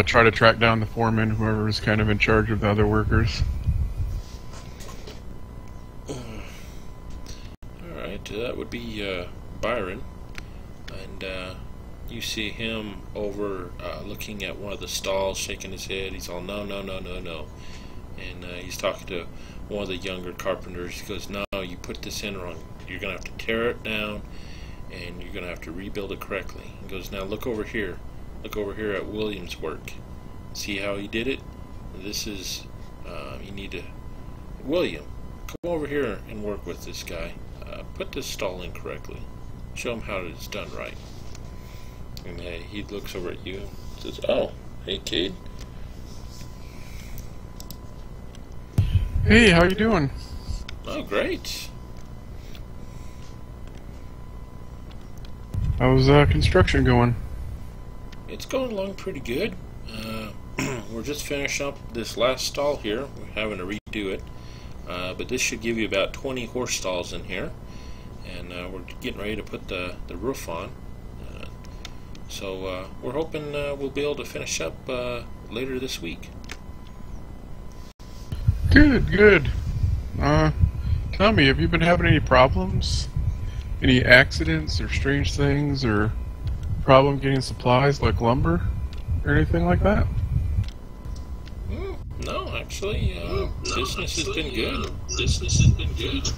try to track down the foreman, whoever is kind of in charge of the other workers. Alright, that would be Byron. And you see him over looking at one of the stalls, shaking his head. He's all, no, no, no, no, no. And he's talking to one of the younger carpenters. He goes, no, you put this in wrong. You're going to have to tear it down, and you're going to have to rebuild it correctly. He goes, now look over here. Look over here at William's work. See how he did it? This is, you need to, William, come over here and work with this guy. Put this stall in correctly. Show him how it's done right. And he looks over at you and says, oh, hey, Cade. Hey, how you doing? Oh, great. How's construction going? It's going along pretty good. We're just finishing up this last stall here. We're having to redo it. But this should give you about 20 horse stalls in here. And we're getting ready to put the roof on. So we're hoping we'll be able to finish up later this week. Good, good. Tell me, have you been having any problems? Any accidents or strange things or problem getting supplies like lumber or anything like that? No, actually, business has been good. Business has been good.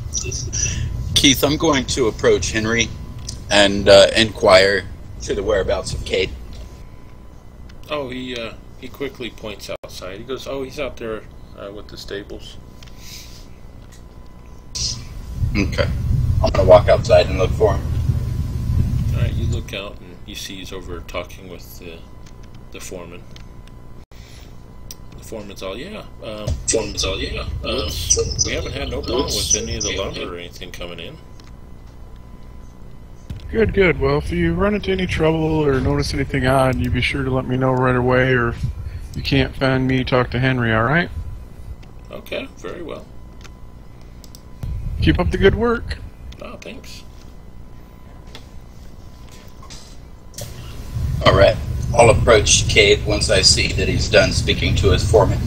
Keith, I'm going to approach Henry and inquire to the whereabouts of Cade. Oh, he quickly points outside. He goes, oh, he's out there with the stables. Okay. I'm going to walk outside and look for him. Alright, you look out and you see he's over talking with the foreman. The foreman's all, yeah. We haven't had no problem with any of the lumber or anything coming in. Good, good. Well, if you run into any trouble or notice anything odd, you be sure to let me know right away, or if you can't find me, talk to Henry, alright? Okay, very well. Keep up the good work. Oh, thanks. Alright. I'll approach Cade once I see that he's done speaking to his foreman.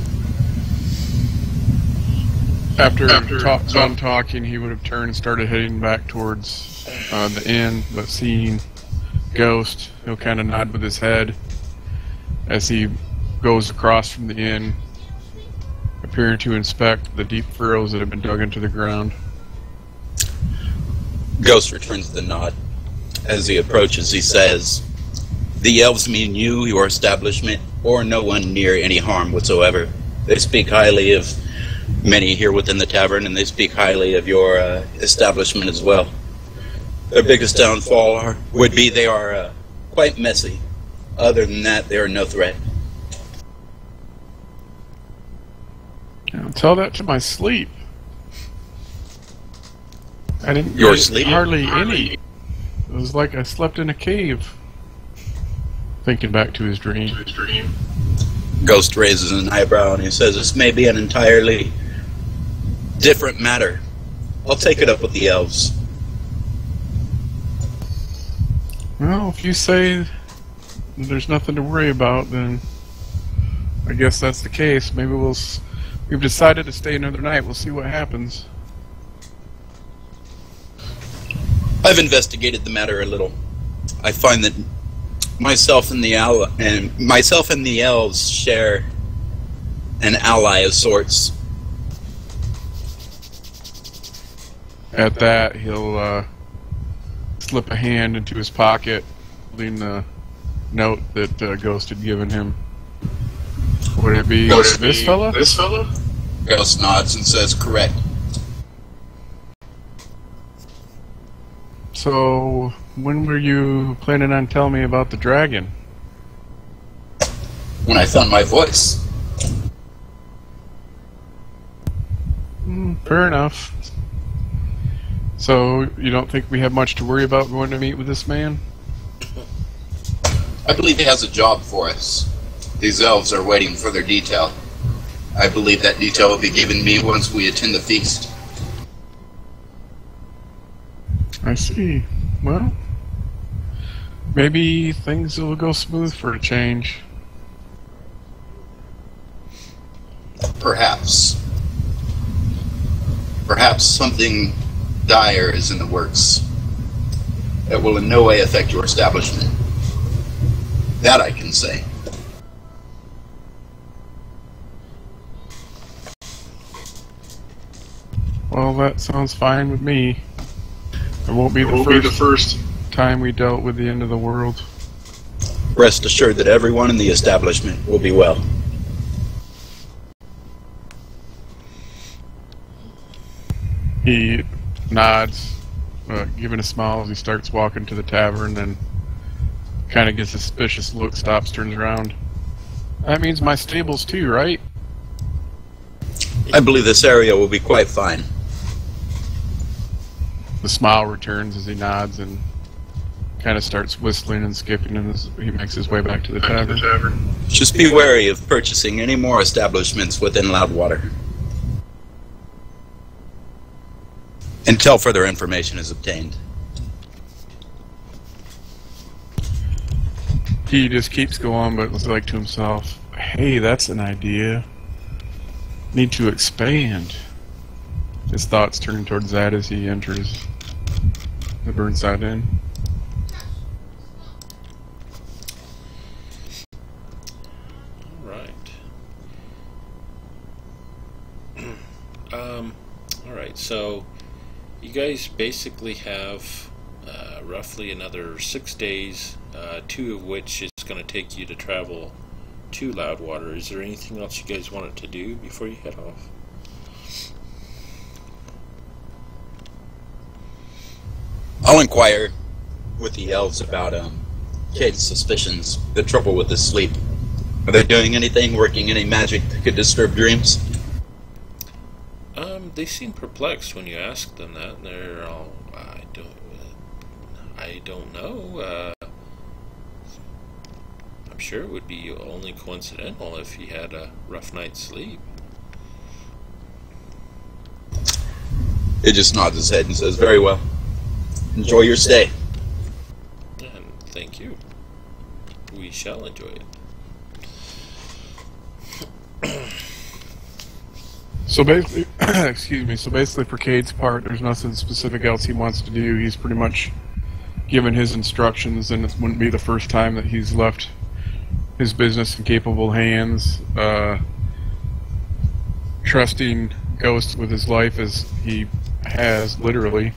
After done talking, he would have turned and started heading back towards the inn, but seeing Ghost, he'll kind of nod with his head as he goes across from the inn, appearing to inspect the deep furrows that have been dug into the ground. Ghost returns the nod. As he approaches, he says, "The elves mean you, your establishment, or no one near any harm whatsoever. They speak highly of many here within the tavern, and they speak highly of your establishment as well. Their biggest downfall would be they are quite messy. Other than that, they are no threat." I'll tell that to my sleep. I didn't Your get sleep? hardly any. It was like I slept in a cave. Thinking back to his dream. Ghost raises an eyebrow and he says, "This may be an entirely different matter. I'll take it up with the elves." Well, if you say there's nothing to worry about, then I guess that's the case. Maybe we've decided to stay another night. We'll see what happens. I've investigated the matter a little. I find that myself and the elves share an ally of sorts. At that, he'll slip a hand into his pocket, holding the note that Ghost had given him. Would it be this fella? This fella? Ghost nods and says, "Correct." So, when were you planning on telling me about the dragon? When I found my voice. Fair enough. So, you don't think we have much to worry about going to meet with this man? I believe he has a job for us. These elves are waiting for their detail. I believe that detail will be given me once we attend the feast. I see. Well, maybe things will go smooth for a change. perhaps something dire is in the works that will in no way affect your establishment. That I can say. Well, that sounds fine with me. It won't be the first time we dealt with the end of the world. Rest assured that everyone in the establishment will be well. He nods, giving a smile as he starts walking to the tavern, then kind of gets a suspicious look, stops, turns around. That means my stables too, right? I believe this area will be quite fine. The smile returns as he nods and kind of starts whistling and skipping as he makes his way back to the tavern. Just be wary of purchasing any more establishments within Loudwater until further information is obtained. He just keeps going, but it's like to himself, hey, that's an idea. Need to expand. His thoughts turn towards that as he enters the Burnside Inn. Alright, so you guys basically have roughly another 6 days, 2 of which is going to take you to travel to Loudwater. Is there anything else you guys wanted to do before you head off? I'll inquire with the elves about Kate's suspicions, the trouble with his sleep. Are they doing anything, working any magic that could disturb dreams? They seem perplexed when you ask them that, and they're all, I don't know. I'm sure it would be only coincidental if he had a rough night's sleep. He just nods his head and says, very well. Enjoy your stay. And thank you. We shall enjoy it. So basically, excuse me, so basically for Cade's part, there's nothing specific else he wants to do. He's pretty much given his instructions, and it wouldn't be the first time that he's left his business in capable hands, trusting Ghost with his life as he has, literally.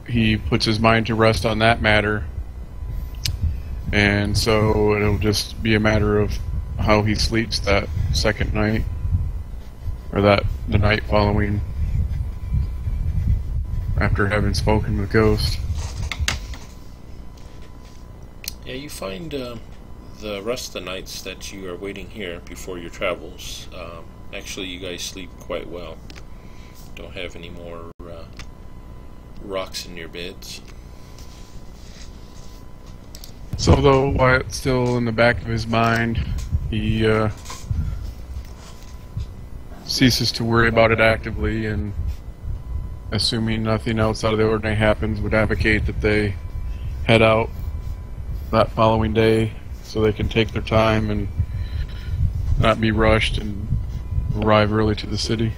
He puts his mind to rest on that matter, and so it'll just be a matter of how he sleeps that second night, or the night following, after having spoken with Ghost. Yeah, you find the rest of the nights that you are waiting here before your travels, actually you guys sleep quite well. Don't have any more rocks in your beds. So though Wyatt's still in the back of his mind, he ceases to worry about it actively, and assuming nothing else out of the ordinary happens, would advocate that they head out that following day so they can take their time and not be rushed and arrive early to the city.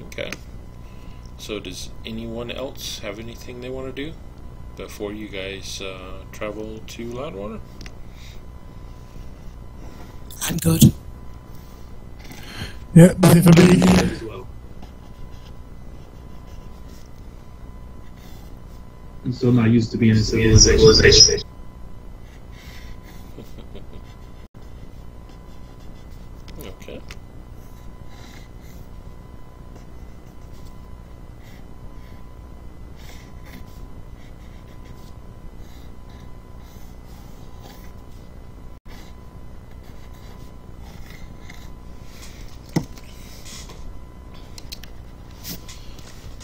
Okay. So does anyone else have anything they want to do before you guys travel to Loudwater? I'm good. Yeah, nothing for me. I'm still not used to being in civilization. Okay.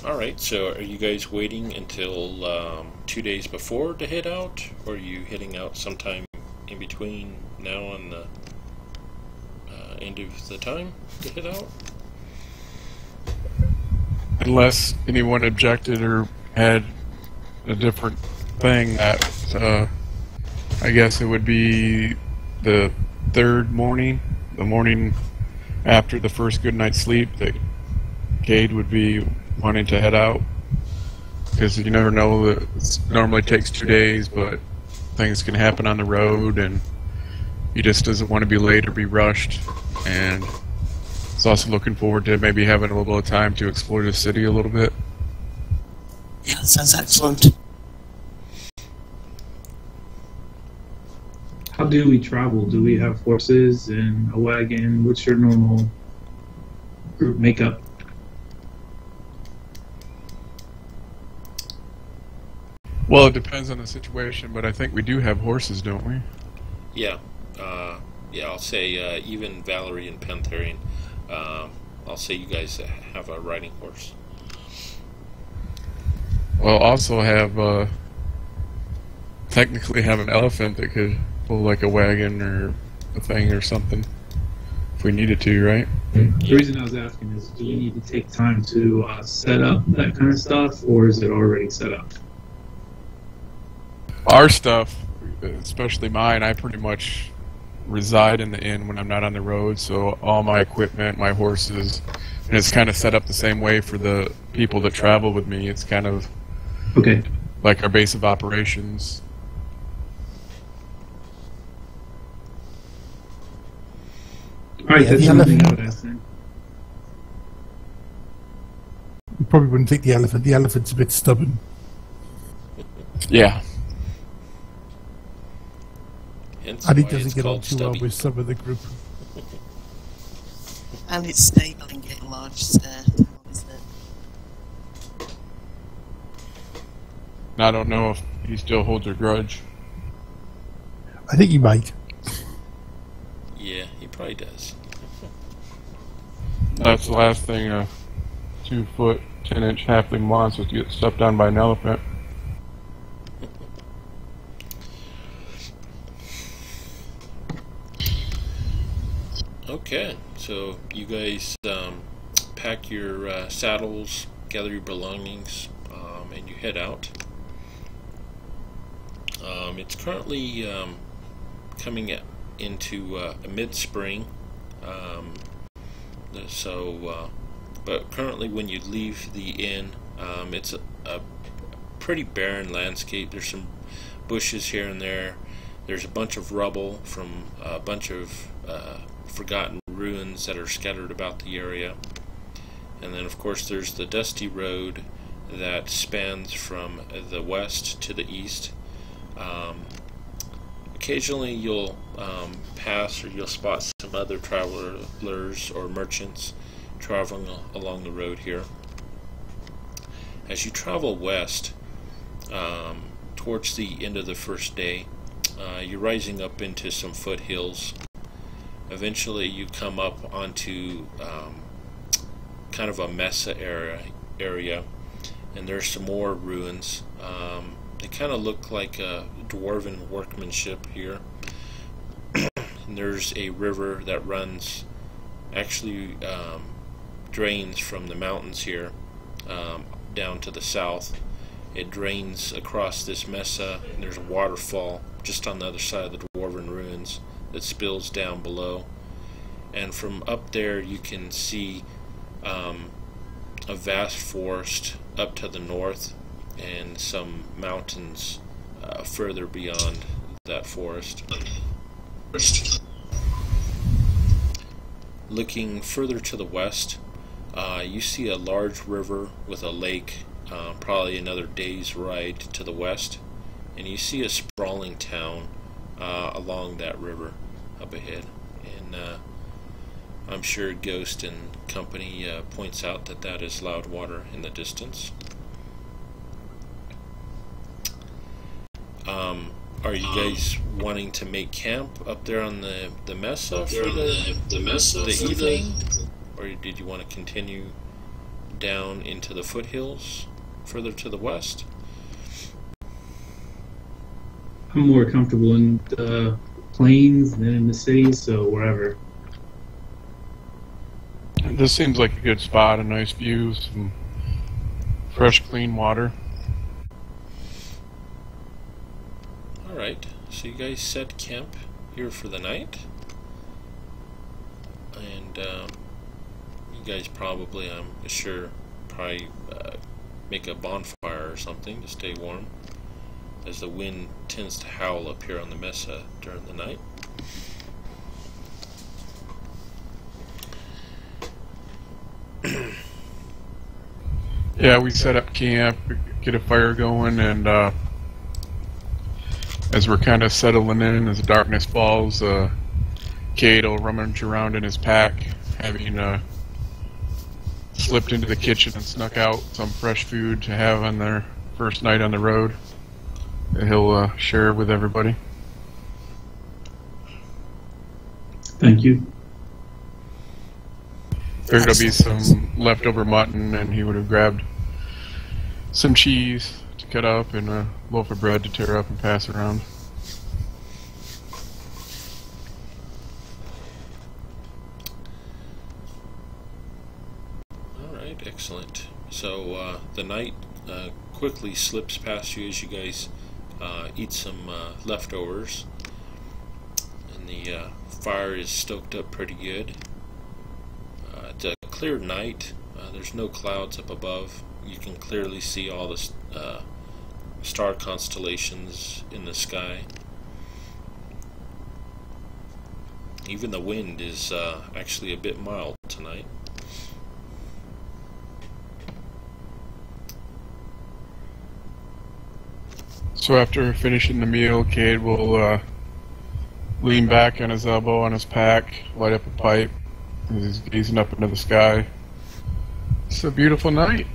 Alright, so are you guys waiting until 2 days before to head out, or are you heading out sometime in between now and the end of the time to head out? Unless anyone objected or had a different thing, that I guess it would be the third morning, the morning after the first good night's sleep, that Cade would be wanting to head out. Because you never know, that it normally takes 2 days, but things can happen on the road, and he just doesn't want to be late or be rushed. And he's also looking forward to maybe having a little bit of time to explore the city a little bit. Yeah, that sounds excellent. How do we travel? Do we have horses and a wagon? What's your normal group makeup? Well, it depends on the situation, but I think we do have horses, don't we? Yeah. Yeah, I'll say even Valerie and Pantherian, I'll say you guys have a riding horse. Well, also have, technically have an elephant that could pull like a wagon or a thing or something if we needed to, right? The reason I was asking is, do we need to take time to set up that kind of stuff, or is it already set up? Our stuff, especially mine, I pretty much reside in the inn when I'm not on the road, so all my equipment, my horses, and it's kind of set up the same way for the people that travel with me. It's kind of Okay. like our base of operations. All right, Yeah, that's the something I elephant- would ask then. You probably wouldn't take the elephant. The elephant's a bit stubborn. Yeah. Hence And he why doesn't it's get on called too well Stubby. with some of the group. And it's stable and getting large, isn't it? And I don't know if he still holds a grudge. I think you might. Yeah, he probably does. That's the last thing a 2-foot, 10-inch halfling wants, is to get stepped on by an elephant. Okay, so you guys pack your saddles, gather your belongings, and you head out. It's currently coming into mid-spring, but currently when you leave the inn, it's a pretty barren landscape. There's some bushes here and there. There's a bunch of rubble from a bunch of forgotten ruins that are scattered about the area. And then of course there's the dusty road that spans from the west to the east. Occasionally you'll pass or you'll spot some other travelers or merchants traveling along the road here. As you travel west, towards the end of the first day, you're rising up into some foothills. Eventually you come up onto kind of a mesa area, and there's some more ruins. They kind of look like dwarven workmanship here. And there's a river that runs, actually drains from the mountains here down to the south. It drains across this mesa, and there's a waterfall just on the other side of the dwarven ruins that spills down below. And from up there you can see a vast forest up to the north and some mountains further beyond that forest. Looking further to the west, you see a large river with a lake, probably another day's ride to the west, and you see a sprawling town along that river up ahead. And I'm sure Ghost and company points out that that is Loudwater in the distance. Are you guys wanting to make camp up there on the mesa for the evening? Or did you want to continue down into the foothills further to the west? I'm more comfortable in the plains than in the city, so wherever. This seems like a good spot, a nice view, some fresh, clean water. Alright, so you guys set camp here for the night. And you guys probably, I'm sure, make a bonfire or something to stay warm, as the wind tends to howl up here on the mesa during the night. Yeah, we set up camp, get a fire going, and as we're kind of settling in, as the darkness falls, Cade will rummage around in his pack, having slipped into the kitchen and snuck out some fresh food to have on their first night on the road that he'll share with everybody. Thank you. There'll be some leftover mutton, and he would have grabbed some cheese to cut up and a loaf of bread to tear up and pass around. Alright, excellent. So the night quickly slips past you as you guys eat some leftovers, and the fire is stoked up pretty good. It's a clear night. There's no clouds up above. You can clearly see all the star constellations in the sky. Even the wind is actually a bit mild tonight. So after finishing the meal, Cade will lean back on his elbow on his pack, light up a pipe, as he's gazing up into the sky. It's a beautiful night.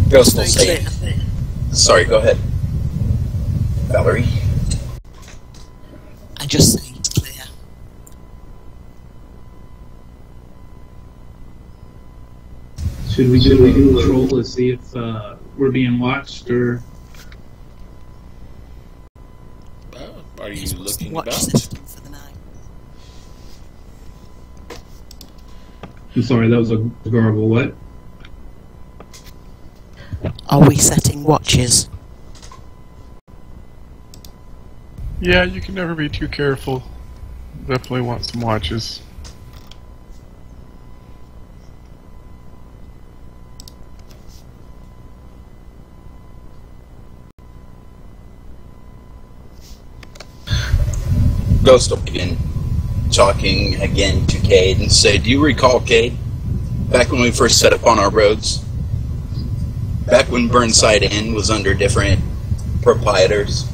Ghost will say, sorry, go ahead. Valerie? I just say it's clear. Should we do a patrol to see if we're being watched, or? Are you looking Watch about? system for the night. I'm sorry, that was a garble. What? Are we setting watches? Yeah, you can never be too careful. Definitely want some watches. Ghost will begin talking again to Cade and say, do you recall, Cade, back when we first set up on our roads? Back when Burnside Inn was under different proprietors?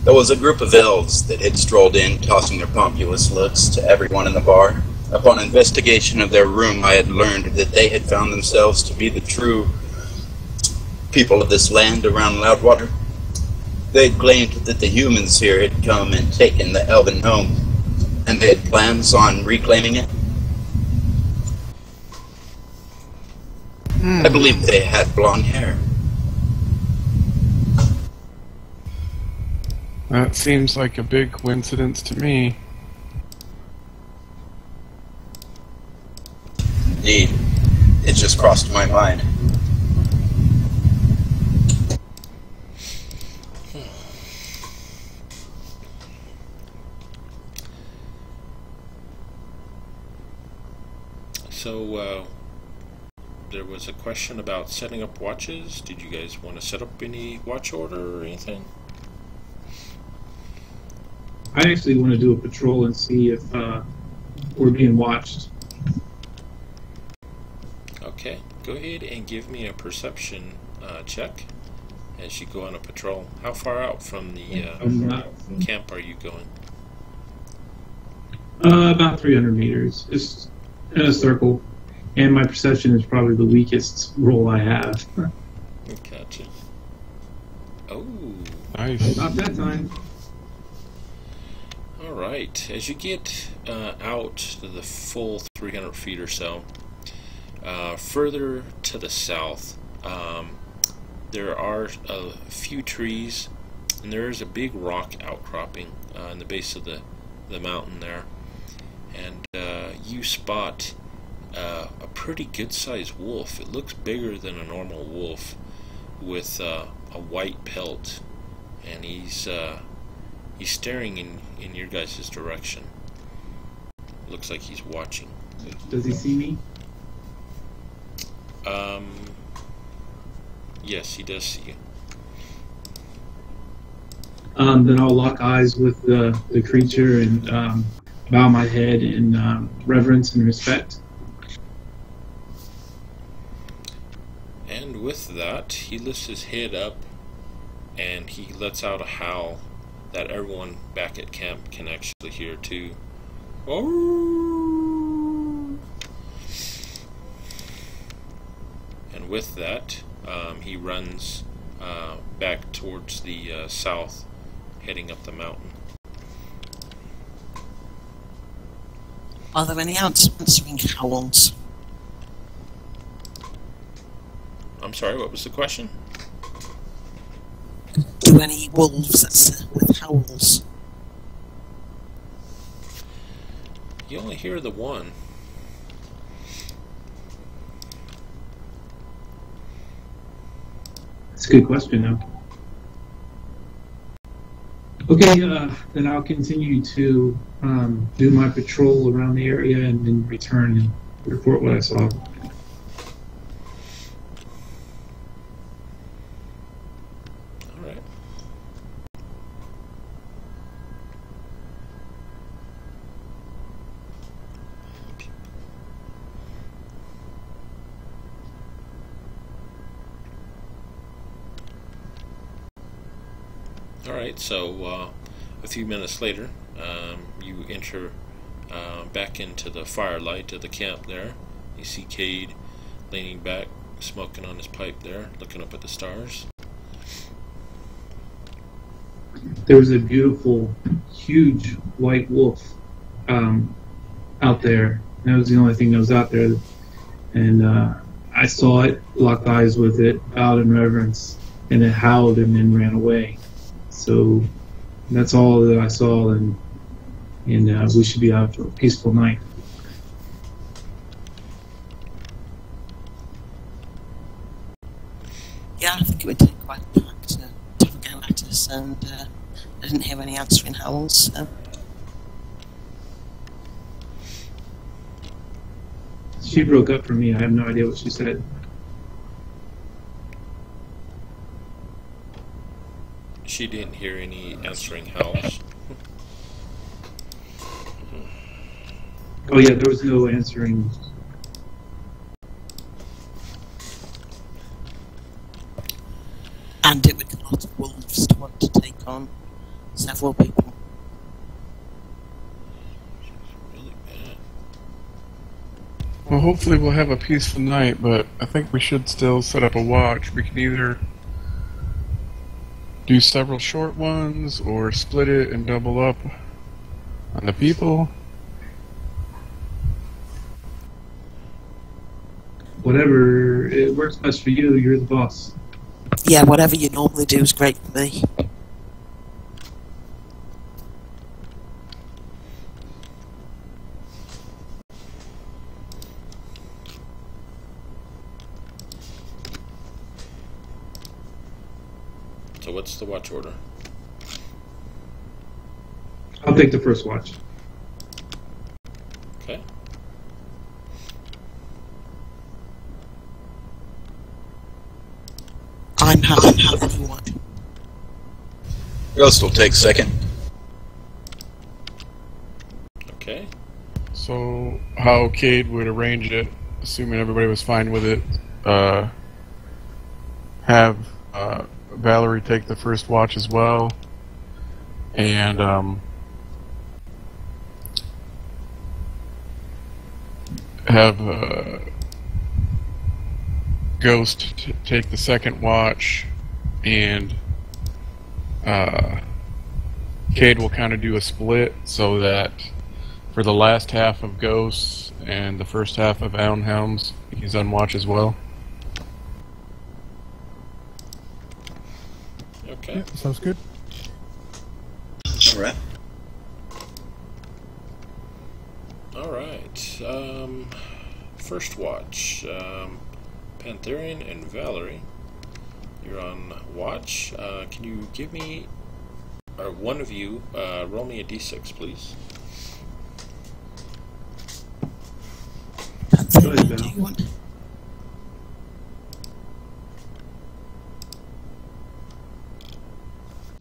There was a group of elves that had strolled in, tossing their pompous looks to everyone in the bar. Upon investigation of their room, I had learned that they had found themselves to be the true people of this land around Loudwater. They had claimed that the humans here had come and taken the elven home, and they had plans on reclaiming it. I believe they had blonde hair. That seems like a big coincidence to me. Indeed. It just crossed my mind. So, there was a question about setting up watches. Did you guys want to set up any watch order or anything? I actually want to do a patrol and see if we're being watched. Okay, go ahead and give me a perception check as you go on a patrol. How far out from the camp are you going? About 300 meters. Just in a circle. And my perception is probably the weakest roll I have. Gotcha. Oh. Nice. Not that time. Alright, as you get out to the full 300 feet or so, further to the south, there are a few trees, and there is a big rock outcropping in the base of the mountain there. And you spot a pretty good-sized wolf. It looks bigger than a normal wolf. with a white pelt, and he's staring in your guys' direction. Looks like he's watching. Does he see me? Yes, he does see you. Then I'll lock eyes with the creature and bow my head in reverence and respect. And with that, he lifts his head up and he lets out a howl that everyone back at camp can actually hear too. Oh! And with that, he runs back towards the south, heading up the mountain. Are there any answering howls? I'm sorry, what was the question? Do any wolves with howls? You only hear the one. That's a good question, though. Okay, then I'll continue to do my patrol around the area and then return and report what I saw. Alright. Alright, so a few minutes later, you enter back into the firelight of the camp there. You see Cade leaning back, smoking on his pipe there, looking up at the stars. There was a beautiful, huge white wolf out there. That was the only thing that was out there. And I saw it, locked eyes with it, bowed in reverence, and it howled and then ran away. So that's all that I saw, and we should be out for a peaceful night. Yeah, I think it would take quite a pack to have a go at us, and I didn't hear any answering howls, so... She broke up for me. I have no idea what she said. She didn't hear any answering howls. Oh yeah, there was no answering. And it would be a lot of wolves to want to take on several people. Really bad. Well, hopefully we'll have a peaceful night, but I think we should still set up a watch. We can either do several short ones or split it and double up on the people. Whatever, it works best for you. You're the boss. Yeah, whatever you normally do is great for me. So what's the watch order? I'll take the first watch. Okay. I'm happy to have anyone. Ghost will take second. Okay. So, how Cade would arrange it, assuming everybody was fine with it, have Valerie take the first watch as well, and have Ghost take the second watch, and Cade will kind of do a split so that for the last half of Ghosts and the first half of Alan Helms, he's on watch as well. Okay. Yeah, sounds good. All right. All right. First watch. Pantherian and Valerie. you're on watch. Can you give me, or one of you, roll me a d6, please? Go ahead, Val. Do you want?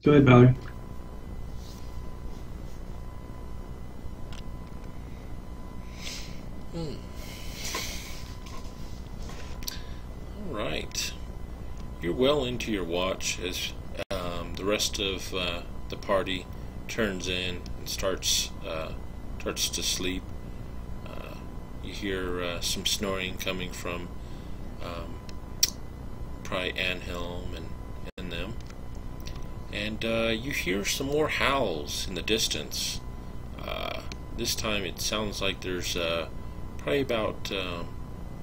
Go ahead, Valerie. Alright. You're well into your watch as the rest of the party turns in and starts to sleep. You hear some snoring coming from probably Anhelm and them. And you hear some more howls in the distance. This time it sounds like there's probably about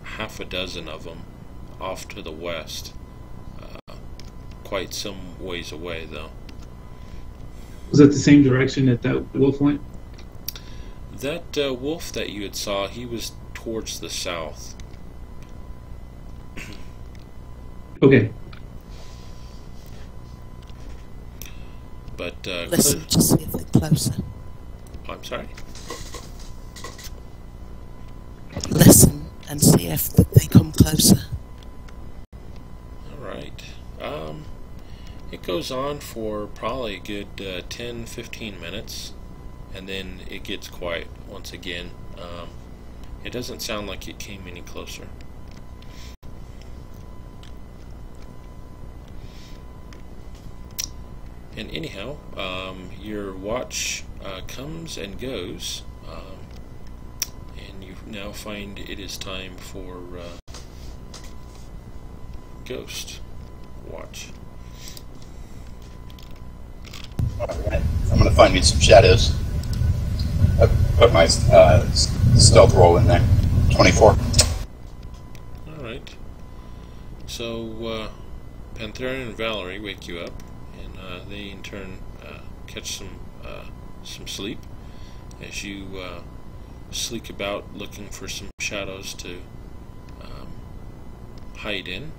half a dozen of them off to the west. Quite some ways away, though. Was that the same direction that wolf went? That wolf that you had saw, he was towards the south. Okay. But Listen to see if they're closer. I'm sorry. Listen and see if they come closer. All right. It goes on for probably a good 10-15 minutes, and then it gets quiet once again. It doesn't sound like it came any closer. And anyhow, your watch comes and goes, and you now find it is time for Ghost Watch. Alright, I'm gonna find me some shadows. I put my stealth roll in there. 24. Alright. So, Panthera and Valerie wake you up, and they in turn catch some sleep as you sleek about looking for some shadows to hide in.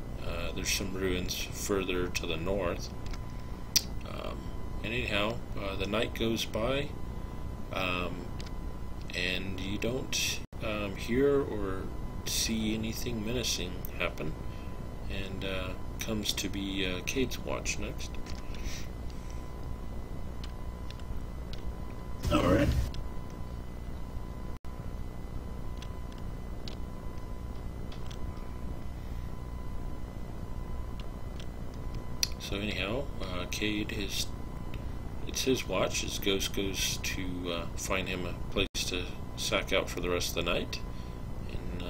There's some ruins further to the north. And anyhow, the night goes by, and you don't hear or see anything menacing happen, and comes to be Cade's watch next. Alright. So anyhow, Cade it's his watch. His ghost goes to find him a place to sack out for the rest of the night, and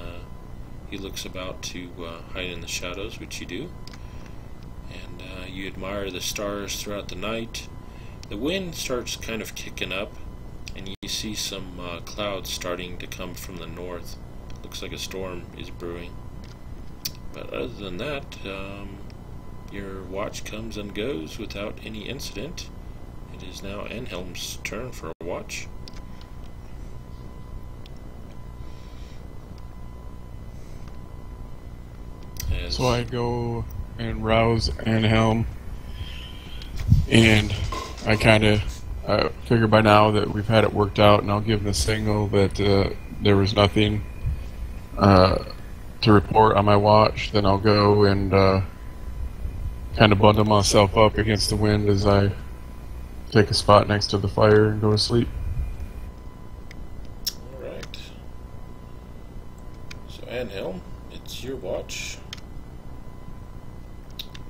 he looks about to hide in the shadows, which you do, and you admire the stars throughout the night. The wind starts kind of kicking up, and you see some clouds starting to come from the north. Looks like a storm is brewing. But other than that, your watch comes and goes without any incident. It is now Anhelm's turn for a watch. So I go and rouse Anhelm, and I kind of figure by now that we've had it worked out, and I'll give him the signal that there was nothing to report on my watch. Then I'll go and kind of bundle myself up against the wind as I take a spot next to the fire and go to sleep. Alright. So Anhelm, it's your watch.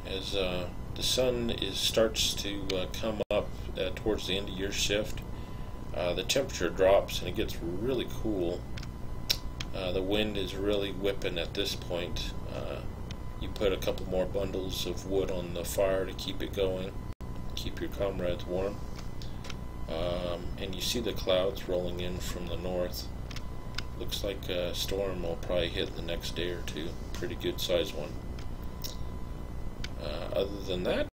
As the sun starts to come up towards the end of your shift, the temperature drops and it gets really cool. The wind is really whipping at this point. You put a couple more bundles of wood on the fire to keep it going, keep your comrades warm. And you see the clouds rolling in from the north. Looks like a storm will probably hit the next day or two. Pretty good sized one. Other than that,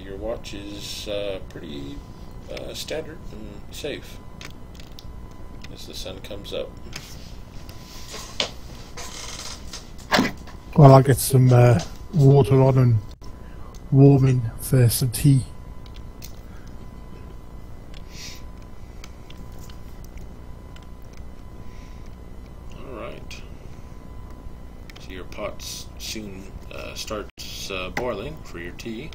your watch is pretty standard and safe as the sun comes up. Well, I'll get some water on and warming for some tea. Alright. So your pot soon starts boiling for your tea.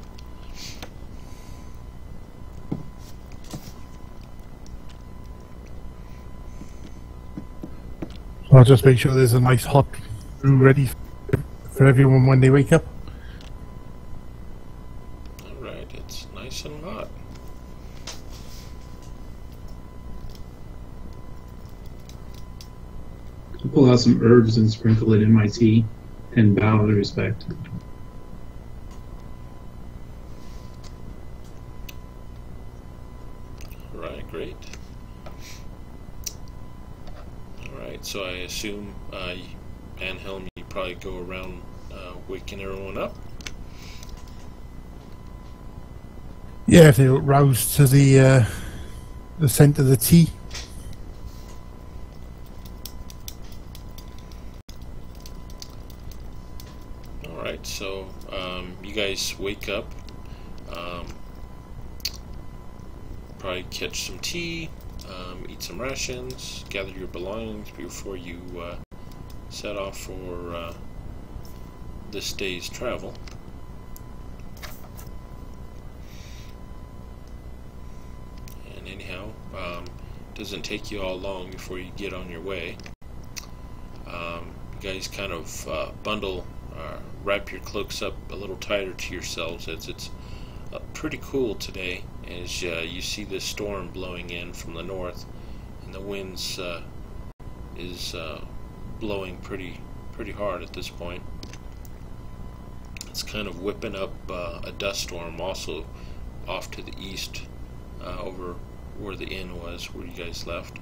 So I'll just make sure there's a nice hot brew ready for everyone when they wake up. Alright, it's nice and hot. I'll pull out some herbs and sprinkle it in my tea and bow with respect. Alright, great. Alright, so I assume, Anhelm, you probably go around waking everyone up. Yeah, if they look roused to the scent of the tea. Alright, so you guys wake up, probably catch some tea, eat some rations, gather your belongings before you set off for this day's travel. And anyhow, doesn't take you all long before you get on your way. You guys kind of bundle, wrap your cloaks up a little tighter to yourselves, as it's pretty cool today, as you see this storm blowing in from the north, and the winds is blowing pretty hard at this point. It's kind of whipping up a dust storm also off to the east, over where the inn was, where you guys left.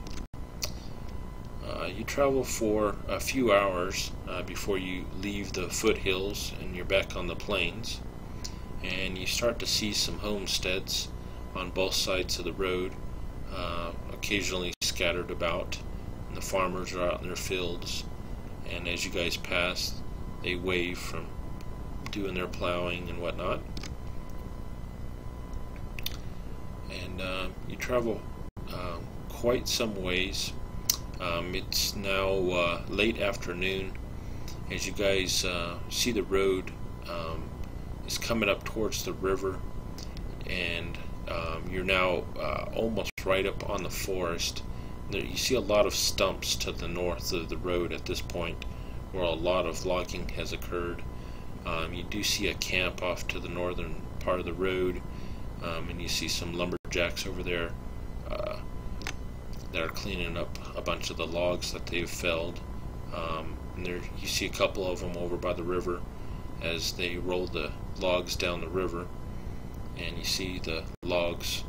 You travel for a few hours before you leave the foothills and you're back on the plains, and you start to see some homesteads on both sides of the road, occasionally scattered about, and the farmers are out in their fields, and as you guys pass they wave from doing their plowing and whatnot. And you travel quite some ways. It's now late afternoon as you guys see the road is coming up towards the river, and you're now almost right up on the forest. You see a lot of stumps to the north of the road at this point, where a lot of logging has occurred. You do see a camp off to the northern part of the road, and you see some lumberjacks over there that are cleaning up a bunch of the logs that they've felled. And there you see a couple of them over by the river as they roll the logs down the river, and you see the logs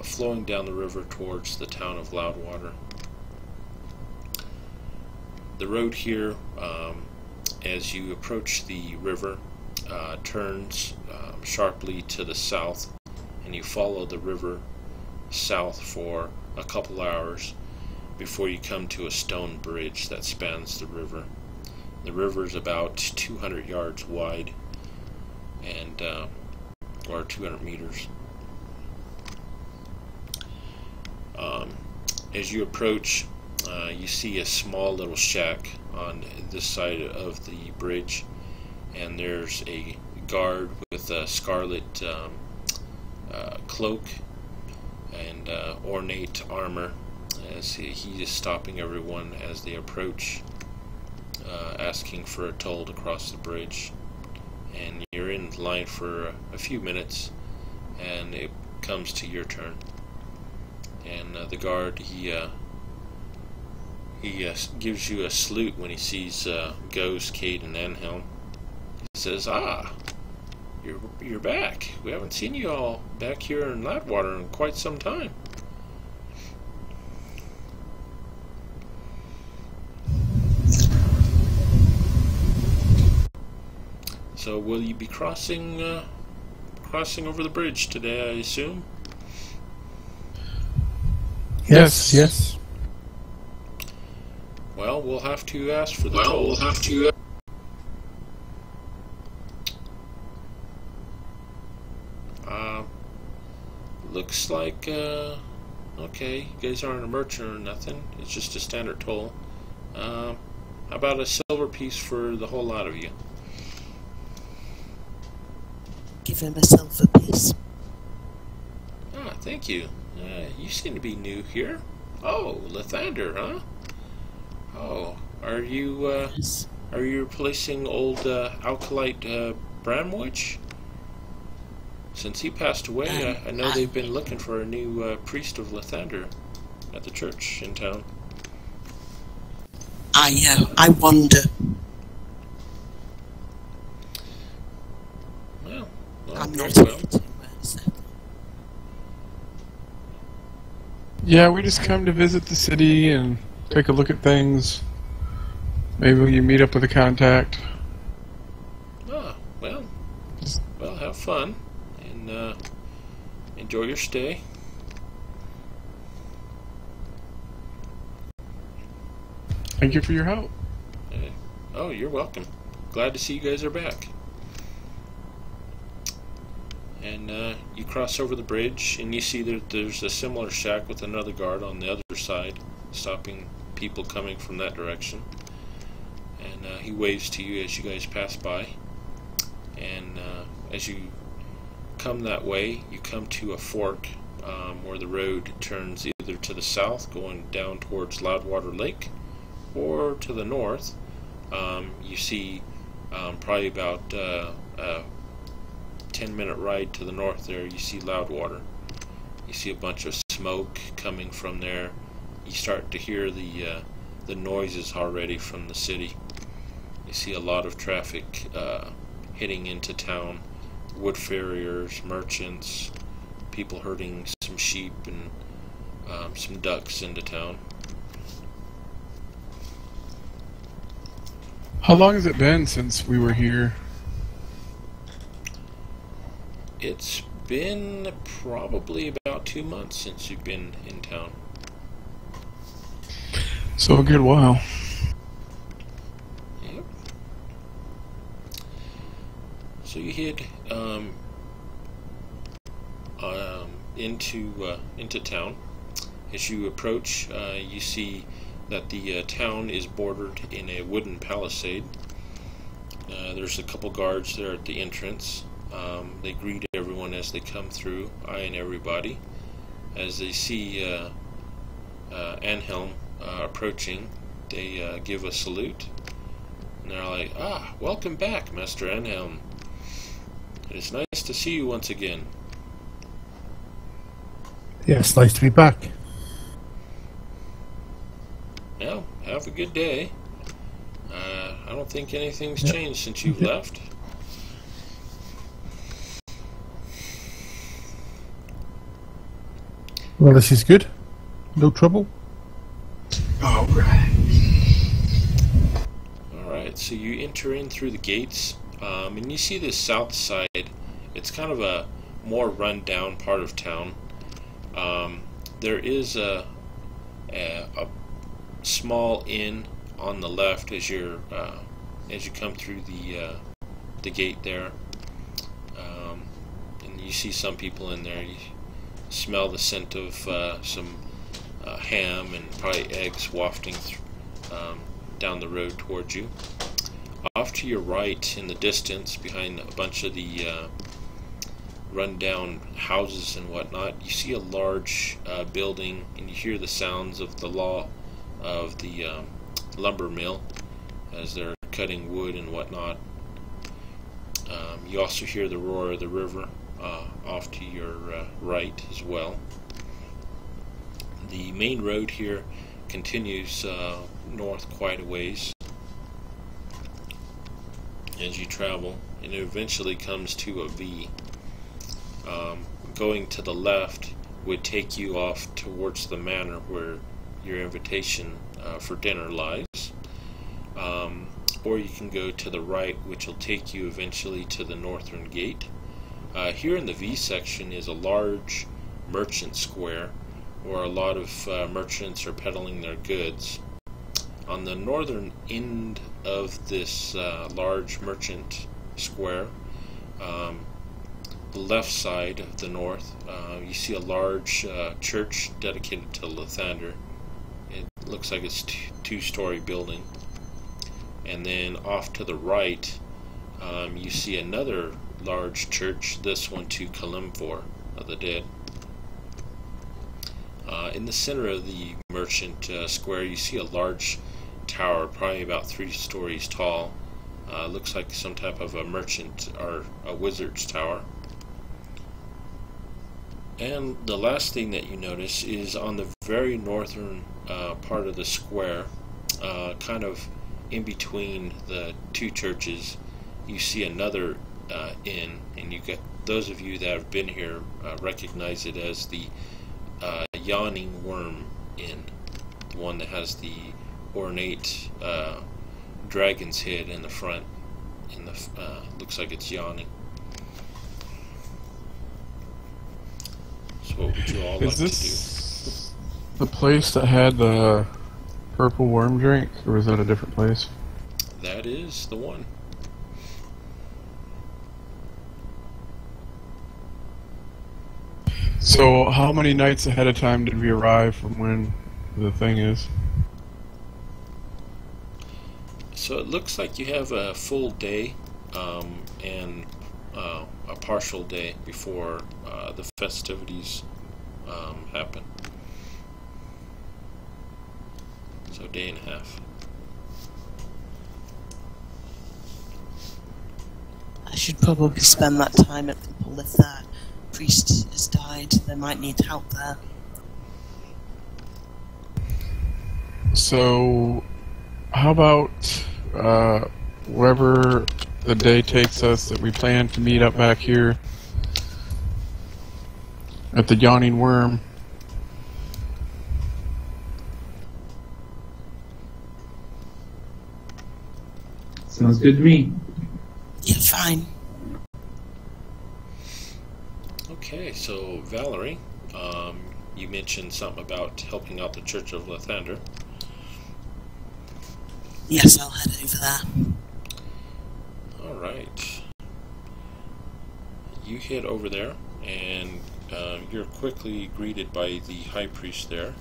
flowing down the river towards the town of Loudwater. The road here, as you approach the river, turns sharply to the south, and you follow the river south for a couple hours before you come to a stone bridge that spans the river. The river is about 200 yards wide, and or 200 meters. As you approach, you see a small little shack on this side of the bridge, and there's a guard with a scarlet cloak and ornate armor, as he is stopping everyone as they approach, asking for a toll to cross the bridge. And you're in line for a few minutes, and it comes to your turn. And the guard, he gives you a salute when he sees Ghost, Cade, and Anhelm. He says, "Ah, you're back. We haven't seen you all back here in Loudwater in quite some time." So will you be crossing over the bridge today, I assume? Yes. Well, we'll have to ask for the toll. Looks like, okay, you guys aren't a merchant or nothing. It's just a standard toll. How about a silver piece for the whole lot of you? Give him a silver piece. Ah, thank you. You seem to be new here. Oh, Lathander, huh? Oh, are you Yes. replacing old Alkalite Bramwich? Since he passed away, I know they've been looking for a new priest of Lathander at the church in town. I wonder. Well, I'm very not well. here to settle. Yeah, we just come to visit the city and take a look at things. Maybe you meet up with a contact. Ah, well, have fun and enjoy your stay. Thank you for your help. Oh, you're welcome. Glad to see you guys are back. And you cross over the bridge, and you see that there's a similar shack with another guard on the other side, stopping people coming from that direction. And he waves to you as you guys pass by. And as you come that way, you come to a fork where the road turns either to the south, going down towards Loudwater Lake, or to the north. You see probably about a 10-minute ride to the north there, you see Loudwater. You see a bunch of smoke coming from there. You start to hear the noises already from the city. You see a lot of traffic heading into town. Wood farriers, merchants, people herding some sheep and some ducks into town. How long has it been since we were here? It's been probably about 2 months since you've been in town. So a good while. Yep. So you head into town. As you approach, you see that the town is bordered in a wooden palisade. There's a couple guards there at the entrance. They greet everyone as they come through, eyeing everybody. As they see Anhelm approaching, they give a salute. And they're like, "Ah, welcome back, Master Anhelm. It is nice to see you once again." Yeah, it's nice to be back. Well, have a good day. I don't think anything's changed since you've left. Well, this is good. No trouble. Alright. Alright, so you enter in through the gates, and you see the south side. It's kind of a more run-down part of town. There is a small inn on the left as you come through the gate there, and you see some people in there. You smell the scent of some ham and probably eggs wafting down the road towards you. Off to your right, in the distance, behind a bunch of the run-down houses and whatnot, you see a large building, and you hear the sounds of the law of the lumber mill as they're cutting wood and whatnot. You also hear the roar of the river off to your right as well. The main road here continues north quite a ways as you travel, and it eventually comes to a V. Going to the left would take you off towards the manor where your invitation for dinner lies, or you can go to the right, which will take you eventually to the northern gate. Here in the V section is a large merchant square where a lot of merchants are peddling their goods. On the northern end of this large merchant square the left side of the north, you see a large church dedicated to Lathander. It looks like it's a two-story building. And then off to the right, you see another large church, this one to Kalimfor of the dead. In the center of the merchant square, you see a large tower, probably about 3 stories tall. Looks like some type of a merchant or a wizard's tower. And the last thing that you notice is on the very northern part of the square, kind of in between the two churches, you see another inn, and you get those of you that have been here recognize it as the Yawning Worm Inn, the one that has the ornate dragon's head in the front. In the looks like it's yawning. So what would you all like to do? Is this the place that had the purple worm drink, or was that a different place? That is the one. So how many nights ahead of time did we arrive from when the thing is? So it looks like you have a full day and a partial day before the festivities happen. So a day and a half. I should probably spend that time at the temple if that priest has died. They might need help there. So how about wherever the day takes us, that we plan to meet up back here at the Yawning Worm? Sounds good to me. Yeah, fine. Okay, so Valerie, you mentioned something about helping out the Church of Lathander. Yes, I'll head over there. Alright. You head over there, and you're quickly greeted by the High Priest there.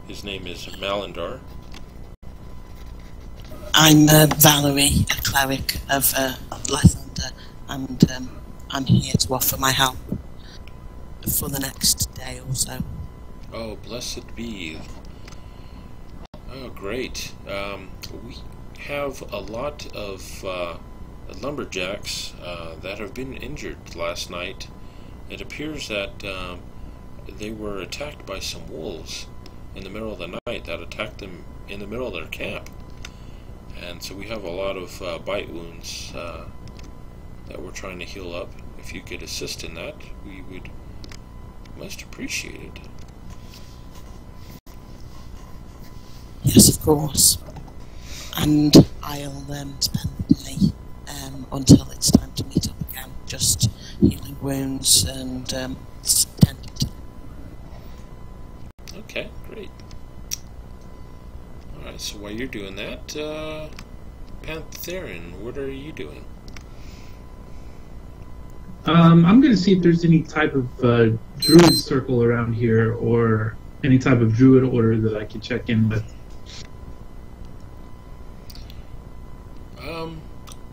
His name is Malindar. I'm Valerie, a cleric of Lathander, and I'm here to offer my help for the next day or so. Oh, blessed be. Oh, great. We have a lot of lumberjacks that have been injured last night. It appears that they were attacked by some wolves in the middle of the night that attacked them in the middle of their camp. And so we have a lot of bite wounds that we're trying to heal up. If you could assist in that, we would most appreciate it. Yes, of course. And I'll spend the day until it's time to meet up again, just healing wounds and tending to them. Okay, great. Alright, so while you're doing that, Pantherin, what are you doing? I'm going to see if there's any type of druid circle around here, or any type of druid order that I could check in with.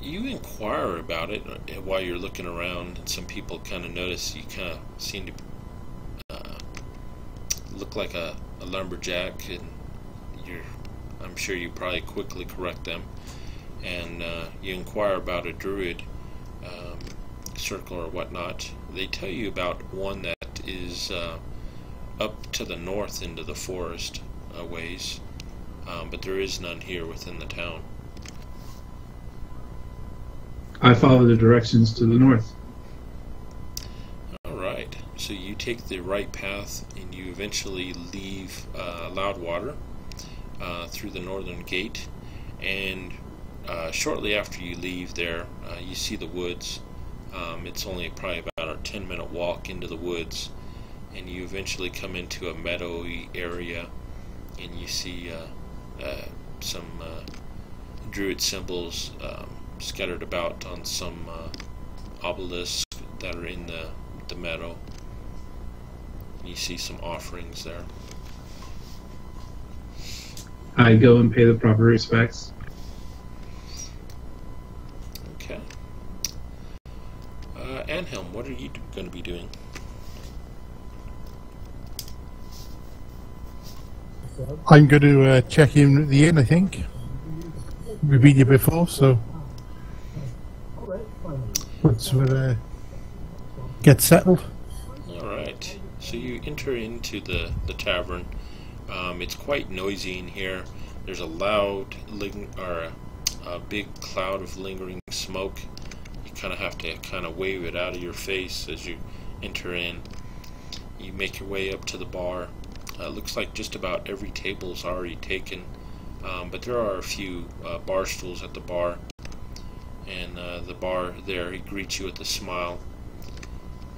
You inquire about it while you're looking around, and some people kind of notice you kind of seem to look like a lumberjack, and I'm sure you probably quickly correct them, and you inquire about a druid circle or whatnot. They tell you about one that is up to the north into the forest a ways, but there is none here within the town. I follow the directions to the north. Alright, so you take the right path and you eventually leave Loudwater through the northern gate, and shortly after you leave there, you see the woods. It's only probably about a 10-minute walk into the woods, and you eventually come into a meadowy area, and you see some druid symbols scattered about on some obelisks that are in the meadow. You see some offerings there. I go and pay the proper respects. Okay. Anhelm, what are you going to be doing? I'm going to check in at the inn, I think. We've been here before, so let's get settled. Alright, so you enter into the tavern. It's quite noisy in here. There's a loud, a big cloud of lingering smoke. You kind of have to wave it out of your face as you enter in. You make your way up to the bar. Looks like just about every table is already taken, but there are a few bar stools at the bar. And the bar there, he greets you with a smile,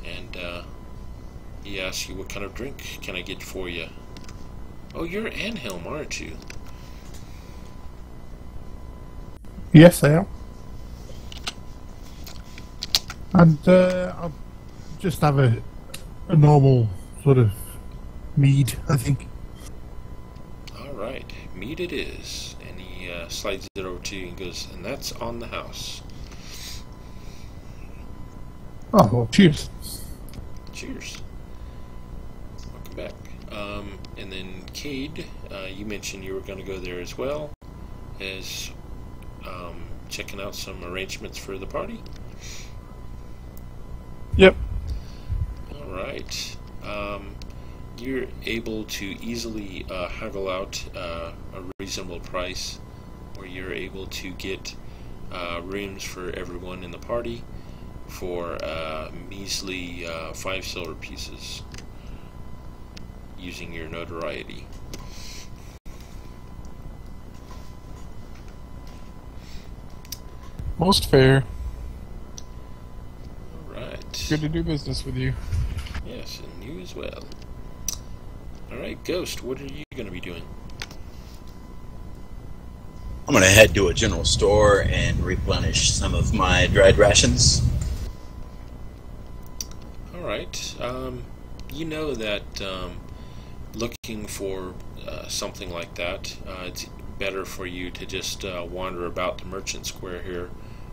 and he asks you, what kind of drink can I get for you? Oh, you're Anhelm, aren't you? Yes, I am. And I'll just have a normal sort of mead, I think. Alright, mead it is. And he slides it over to you and goes, and that's on the house. Oh, well, cheers. Cheers. Welcome back. And then Cade, you mentioned you were going to go there as well as checking out some arrangements for the party. Yep. Alright. You're able to easily haggle out a reasonable price, where you're able to get rooms for everyone in the party for measly 5 silver pieces, using your notoriety. Most fair. Alright. Good to do business with you. Yes, and you as well. Alright, Ghost, what are you going to be doing? I'm going to head to a general store and replenish some of my dried rations. Alright, you know that looking for something like that, it's better for you to just wander about the merchant square here,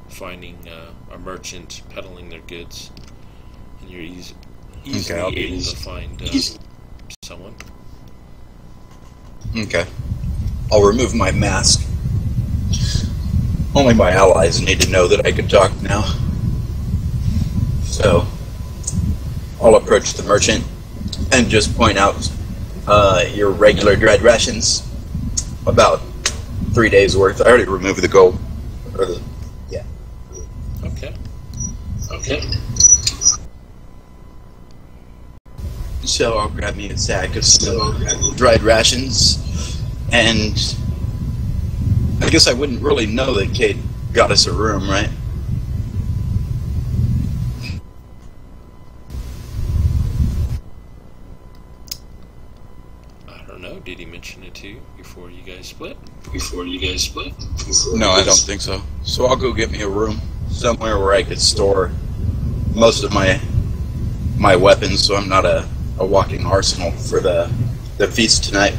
finding a merchant peddling their goods, and you're easily able to find someone. Okay. I'll remove my mask. Only my allies need to know that I can talk now. So, I'll approach the merchant and just point out your regular dread rations. About 3 days worth. I already removed the gold. Yeah. Okay. So I'll grab me a sack of some dried rations, and I guess I wouldn't really know that Kate got us a room, right? I don't know, did he mention it to you before you guys split? No, I don't think so. So I'll go get me a room somewhere where I could store most of my weapons, so I'm not a walking arsenal for the feast tonight.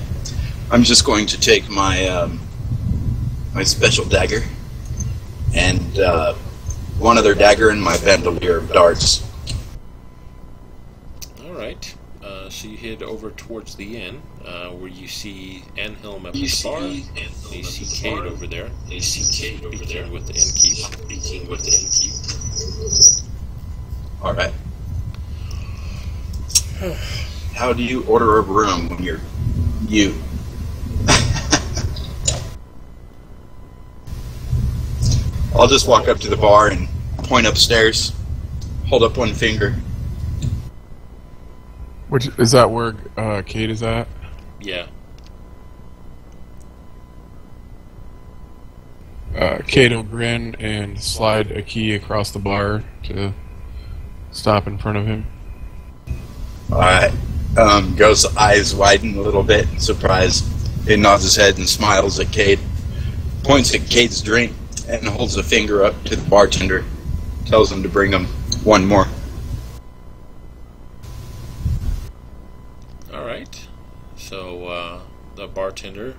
I'm just going to take my my special dagger and one other dagger and my bandolier of darts. Alright, so you head over towards the inn, where you see Anhelm at the bar. You see Cade over there. Speaking with the innkeep. Alright. How do you order a room when you're you? I'll just walk up to the bar and point upstairs, hold up one finger. Which is that where Kate is at? Yeah. Kate will grin and slide a key across the bar to stop in front of him. Alright. Ghost's eyes widen a little bit, surprised. He nods his head and smiles at Kate. Points at Kate's drink and holds a finger up to the bartender. Tells him to bring him one more. All right. So the bartender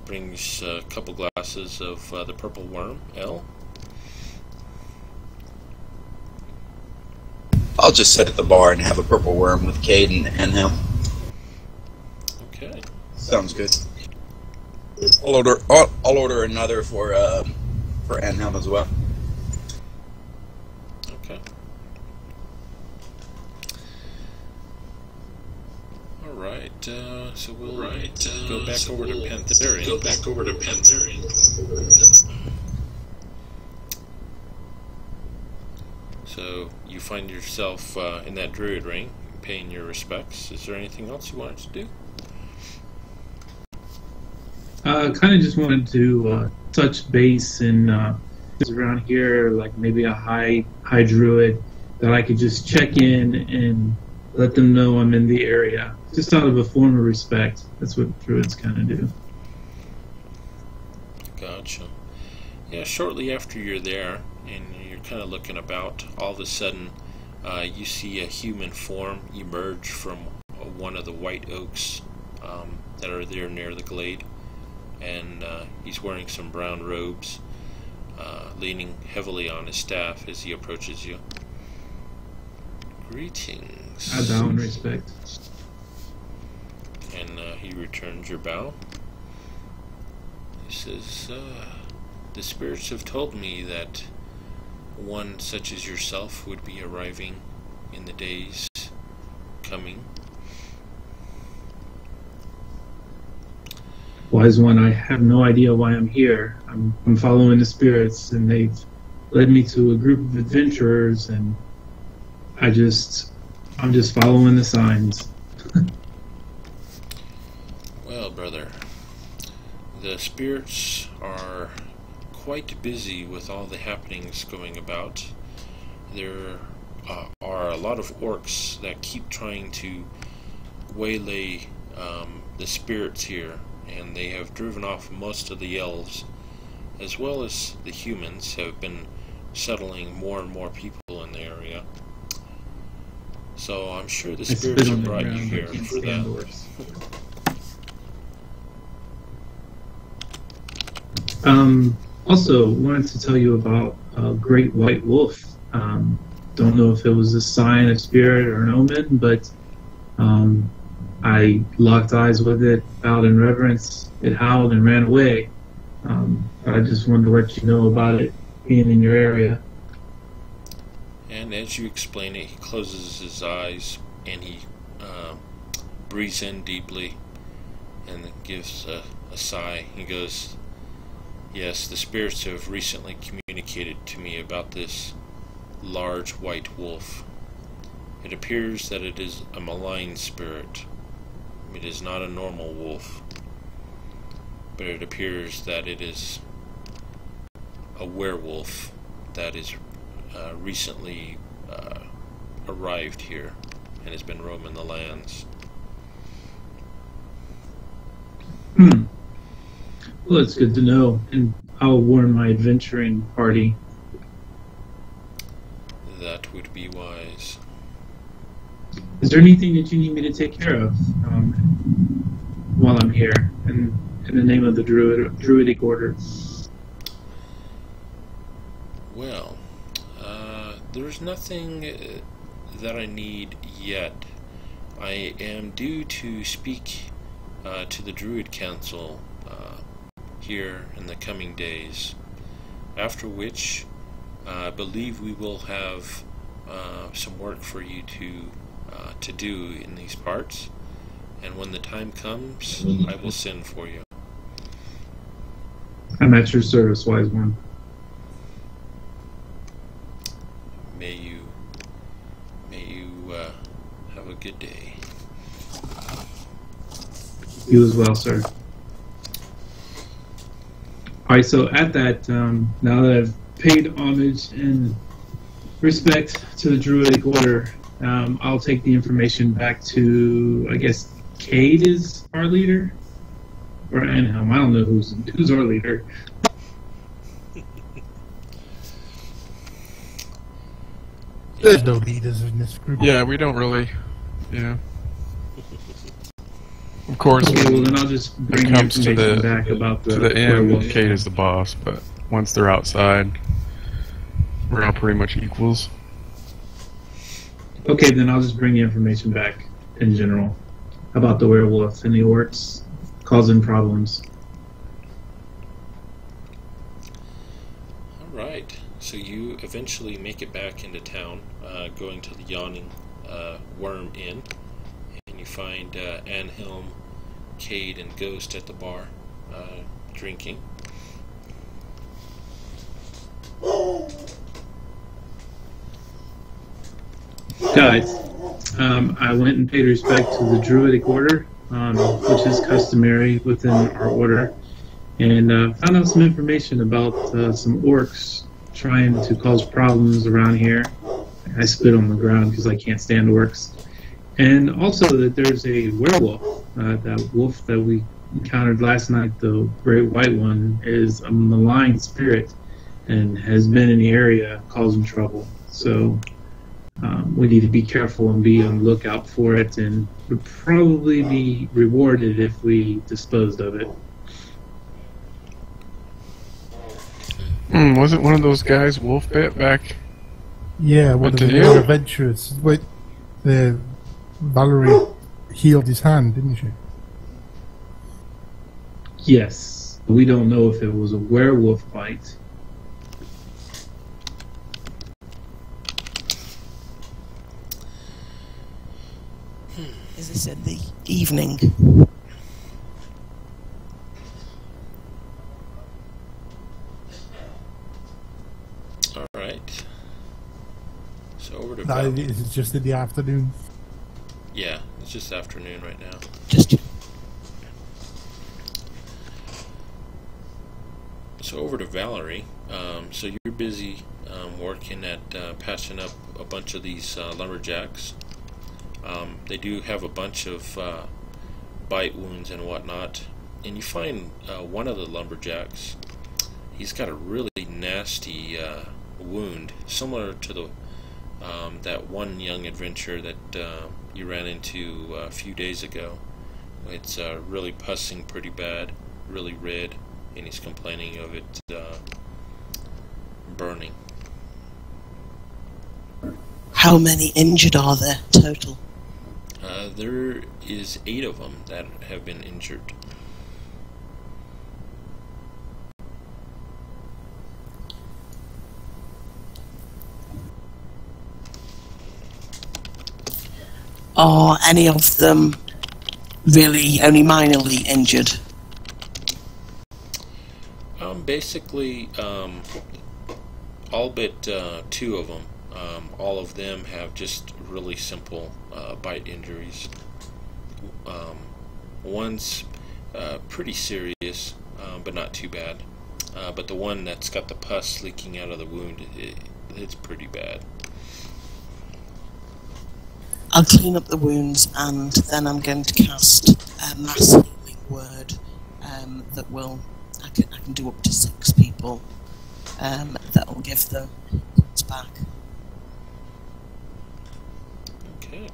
brings a couple glasses of the purple worm ale. I'll just sit at the bar and have a purple worm with Caden and him. Okay. Sounds good. I'll order another for Anhelm as well. Okay. All right. So we'll go back over to Pantherian. So you find yourself in that druid ring, paying your respects. Is there anything else you wanted to do? Kind of just wanted to touch base and around here, like maybe a high druid that I could just check in and let them know I'm in the area, just out of a form of respect. That's what druids kind of do. Gotcha. Yeah, shortly after you're there and you're kind of looking about, all of a sudden you see a human form emerge from one of the white oaks that are there near the glade. And he's wearing some brown robes, leaning heavily on his staff as he approaches you. Greetings. I bow in respect. And he returns your bow. He says, the spirits have told me that one such as yourself would be arriving in the days coming. Wise one, I have no idea why I'm here. I'm following the spirits, and they've led me to a group of adventurers, and I'm just following the signs. Well, brother, the spirits are quite busy with all the happenings going about. There are a lot of orcs that keep trying to waylay the spirits here, and they have driven off most of the elves, as well as the humans have been settling more and more people in the area. So I'm sure the spirits have brought you here for that. Also, wanted to tell you about a great white wolf. Don't know if it was a sign, a spirit, or an omen, but I locked eyes with it, bowed in reverence, it howled and ran away. I just wanted to let you know about it being in your area. And as you explain it, he closes his eyes and he breathes in deeply and then gives a sigh. He goes, yes, the spirits have recently communicated to me about this large white wolf. It appears that it is a malign spirit. It is not a normal wolf, but it appears that it is a werewolf that is recently arrived here and has been roaming the lands. Well, it's good to know, and I'll warn my adventuring party. That would be wise. Is there anything that you need me to take care of while I'm here, in the name of the Druidic Order? Well, there's nothing that I need yet. I am due to speak to the Druid Council here in the coming days, after which I believe we will have some work for you to do in these parts, and when the time comes, I will send for you. I'm at your service, wise one. May you have a good day. You as well, sir. Alright, so at that, now that I've paid homage and respect to the Druidic Order, I'll take the information back to, I guess, Cade is our leader? Or Anhelm, I don't know who's our leader. There's no leaders in this group. Yeah, we don't really. Yeah. Of course, Okay, well when then I'll just it bring comes to information the back about the to the end, werewolf. Kate is the boss, but once they're outside, we're all pretty much equals. Okay, then I'll just bring the information back in general about the werewolf and the orcs causing problems. Alright, so you eventually make it back into town, going to the Yawning Worm Inn, and you find Anhelm, Cade, and Ghost at the bar, drinking. Guys, I went and paid respect to the Druidic Order, which is customary within our order, and found out some information about some orcs trying to cause problems around here. I spit on the ground because I can't stand orcs. And also that there's a werewolf. That wolf that we encountered last night, the great white one, is a malign spirit and has been in the area causing trouble. So we need to be careful and be on the lookout for it, and would probably be rewarded if we disposed of it. Wasn't one of those guys wolf bit back? Yeah, one What of did the you? other adventurers. Wait, Valerie healed his hand, didn't she? Yes, we don't know if it was a werewolf bite. Is this in the evening? Alright. So over to No, Val. it's just in the afternoon. Yeah, it's just afternoon right now. Just So over to Valerie. So you're busy working at patching up a bunch of these lumberjacks. They do have a bunch of bite wounds and whatnot, and you find one of the lumberjacks. He's got a really nasty wound, similar to the that one young adventurer that you ran into a few days ago. It's really pussing pretty bad, really red, and he's complaining of it burning. how many injured are there total? There is 8 of them that have been injured. Are any of them really only minorly injured? Basically, all but 2 of them. All of them have just really simple bite injuries. One's pretty serious, but not too bad. But the one that's got the pus leaking out of the wound, it's pretty bad. I'll clean up the wounds and then I'm going to cast a mass healing word that will, I can do up to 6 people, that will give them points back. Okay.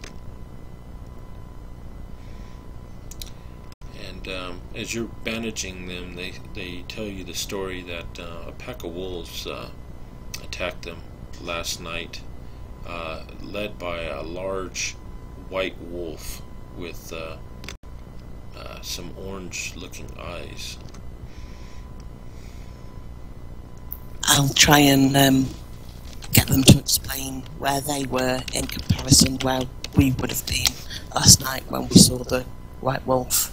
And as you're bandaging them, they tell you the story that a pack of wolves attacked them last night, led by a large white wolf with some orange-looking eyes. I'll try and get them to explain where they were in comparison where we would have been last night when we saw the white wolf.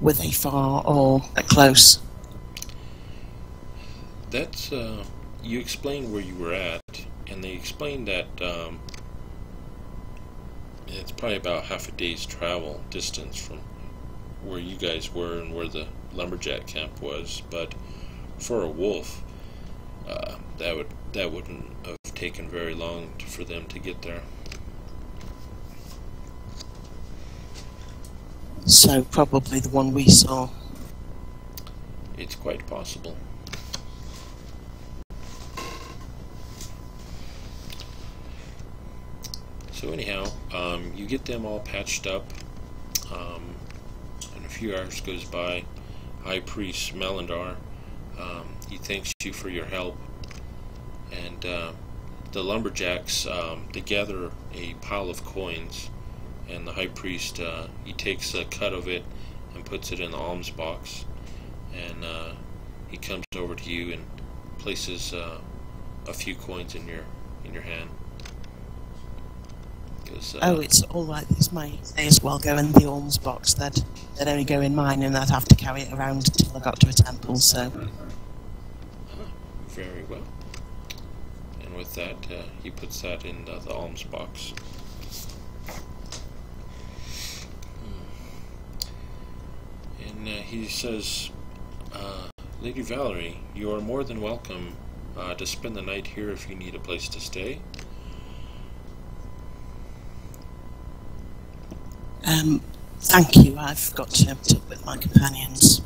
Were they far or close? That's you explained where you were at, and they explained that it's probably about half a day's travel distance from where you guys were and where the lumberjack camp was. But for a wolf, that wouldn't have taken very long for them to get there. So probably the one we saw. It's quite possible. So anyhow, you get them all patched up, and a few hours goes by. High Priest Melandar, he thanks you for your help, and the lumberjacks, they gather a pile of coins, and the High Priest, he takes a cut of it and puts it in the alms box, and he comes over to you and places a few coins in your hand. Oh, it's all right. These may as well go in the alms box. They'd only go in mine, and I'd have to carry it around until I got to a temple. So. Very well. And with that, he puts that in the alms box. And he says, Lady Valerie, you are more than welcome to spend the night here if you need a place to stay. Thank you. I've got to talk with my companions.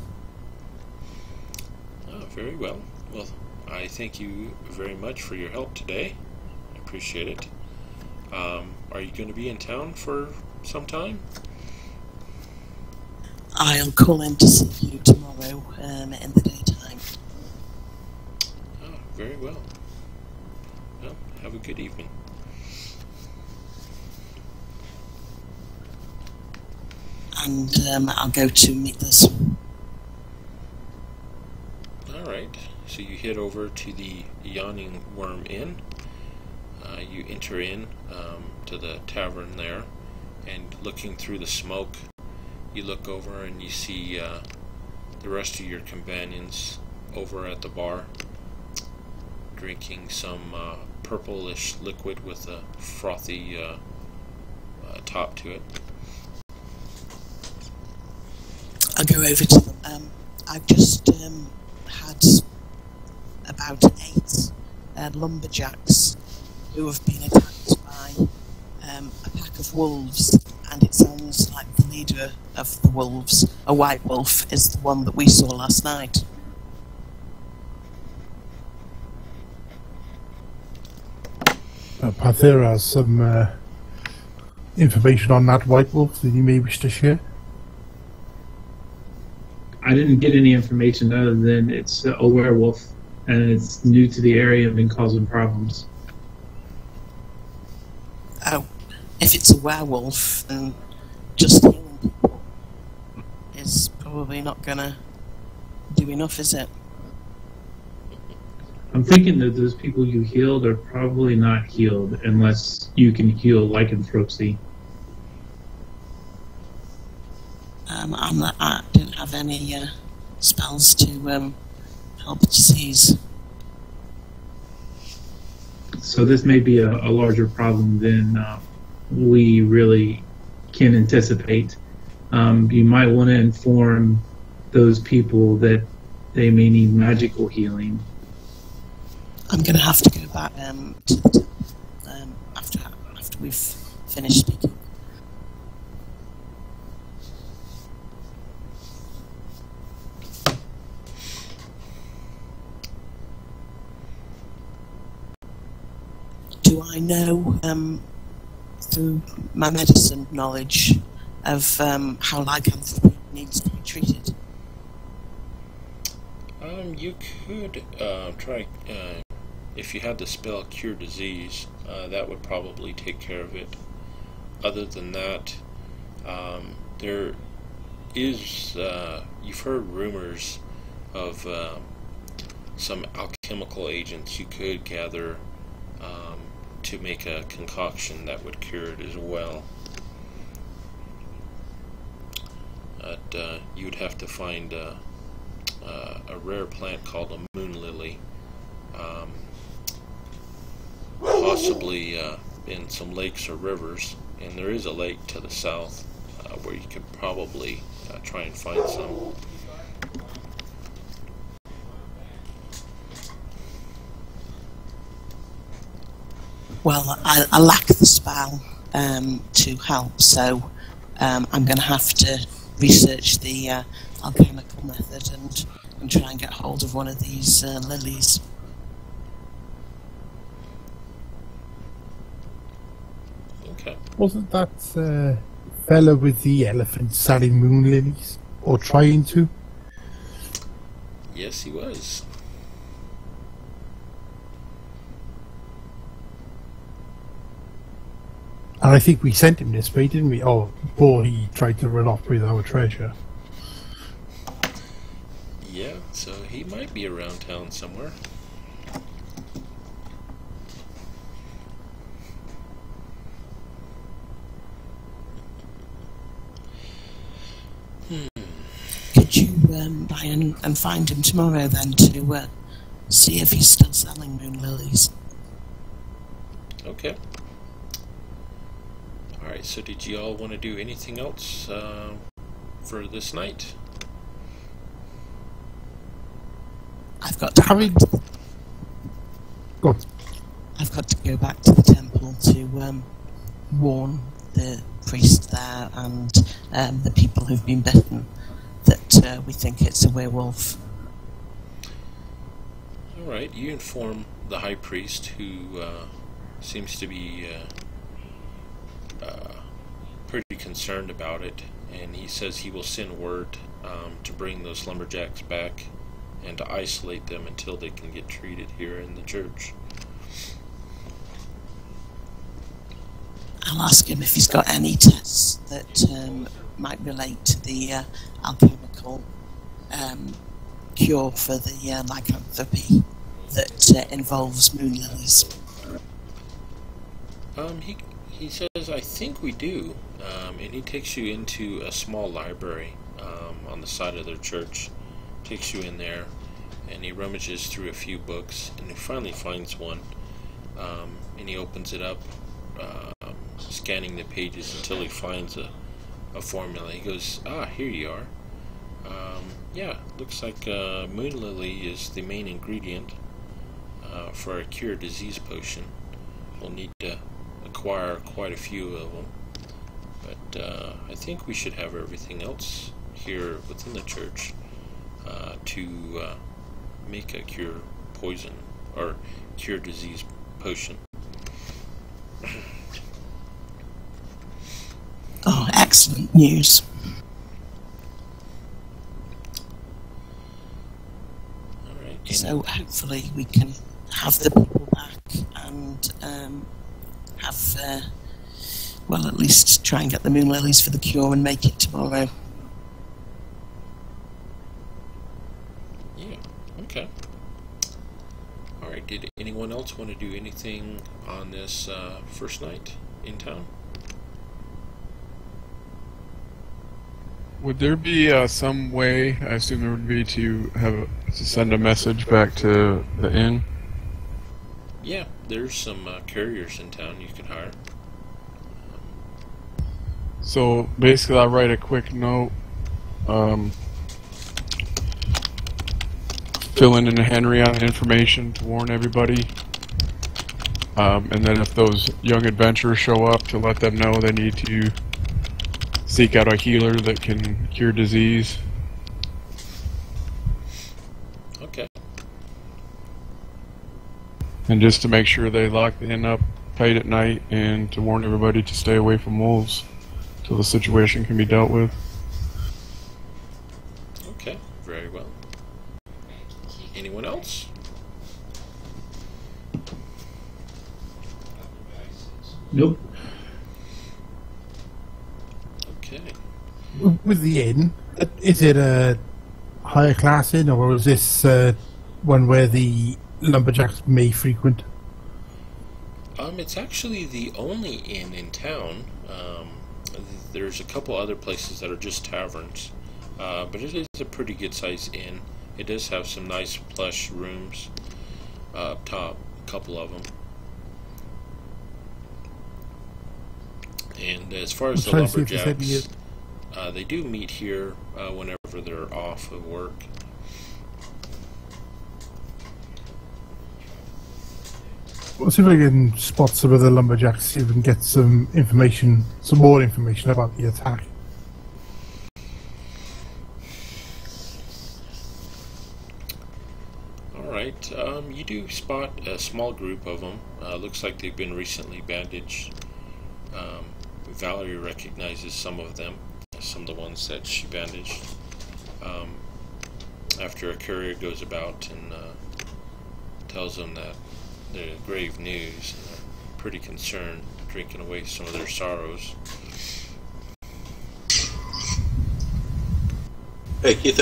Very well. Well, I thank you very much for your help today. I appreciate it. Are you going to be in town for some time? I'll call in to see you tomorrow in the daytime. Oh, very well. Well, have a good evening. And I'll go to meet this. Alright, so you head over to the Yawning Worm Inn. You enter in to the tavern there, and looking through the smoke, you look over and you see the rest of your companions over at the bar, drinking some purplish liquid with a frothy top to it. I'll go over to them. I've just had about 8 lumberjacks who have been attacked by a pack of wolves, and it sounds like the leader of the wolves, a white wolf, is the one that we saw last night. Panthera has some information on that white wolf that you may wish to share. I didn't get any information other than it's a werewolf and it's new to the area and been causing problems. Oh, if it's a werewolf, then just healing people is probably not gonna do enough, is it? I'm thinking that those people you healed are probably not healed unless you can heal lycanthropy. I don't have any spells to help disease. So this may be a larger problem than we really can anticipate. You might want to inform those people that they may need magical healing. I'm going to have to go back to the temple after we've finished speaking. Do I know, through my medicine knowledge, of how lycanthropy needs to be treated? You could try, if you had the spell Cure Disease, that would probably take care of it. Other than that, there is, you've heard rumors of some alchemical agents you could gather to make a concoction that would cure it as well. But you would have to find a rare plant called a moon lily, possibly in some lakes or rivers, and there is a lake to the south where you could probably try and find some. Well, I lack the spell to help, so I'm going to have to research the alchemical method and try and get hold of one of these lilies. Okay. Wasn't that fella with the elephant selling moon lilies? Or trying to? Yes, he was. And I think we sent him this way, didn't we? Oh, before he tried to run off with our treasure. Yeah, so he might be around town somewhere. Could you try and find him tomorrow then to see if he's still selling moon lilies? Okay. Alright, so did you all want to do anything else for this night? I've got to Go on. I've got to go back to the temple to warn the priest there and the people who've been bitten that we think it's a werewolf. Alright, you inform the high priest, who seems to be pretty concerned about it, and he says he will send word to bring those lumberjacks back and to isolate them until they can get treated here in the church. I'll ask him if he's got any tests that might relate to the alchemical cure for the lycanthropy that involves moon lilies. He says, I think we do, and he takes you into a small library on the side of their church, takes you in there, and he rummages through a few books, and he finally finds one, and he opens it up, scanning the pages until he finds a formula. He goes, here you are. Yeah, looks like moon lily is the main ingredient for a cure disease potion. We'll need to acquire quite a few of them, but I think we should have everything else here within the church to make a cure poison or cure disease potion. Oh, excellent news. Alright. So hopefully we can have the people back and have, well, at least try and get the moon lilies for the cure and make it tomorrow. Yeah, okay. Alright, did anyone else want to do anything on this first night in town? Would there be some way, I assume there would be, to send a message back to the inn? Yeah, there's some couriers in town you can hire. So basically I'll write a quick note, filling in Henry on information to warn everybody, and then if those young adventurers show up, to let them know they need to seek out a healer that can cure disease. Okay. And just to make sure they lock the inn up tight at night, and to warn everybody to stay away from wolves till the situation can be dealt with. Okay, very well. Anyone else? Nope. Okay. With the inn, is it a higher class inn, or is this one where the lumberjacks may frequent? It's actually the only inn in town. There's a couple other places that are just taverns, but it is a pretty good sized inn. It does have some nice plush rooms up top, a couple of them. And as far as the lumberjacks, they do meet here whenever they're off of work. We'll see if I can spot some of the lumberjacks, see if we can get some information, some more information about the attack. Alright, you do spot a small group of them. Looks like they've been recently bandaged. Valerie recognizes some of them, some of the ones that she bandaged. After a courier goes about and tells them that there's grave news, and they're pretty concerned, drinking away some of their sorrows. Hey Keith,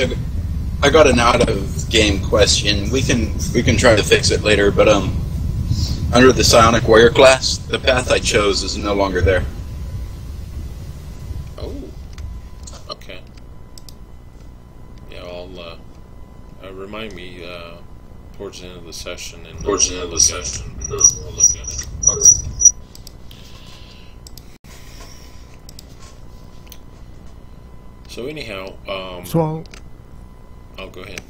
I got an out of game question. We can try to fix it later, but under the Psionic Warrior class, the path I chose is no longer there. Oh, okay. Yeah, I'll remind me towards the end of the session, and I'll look at it. Okay. So anyhow, So I'll go ahead.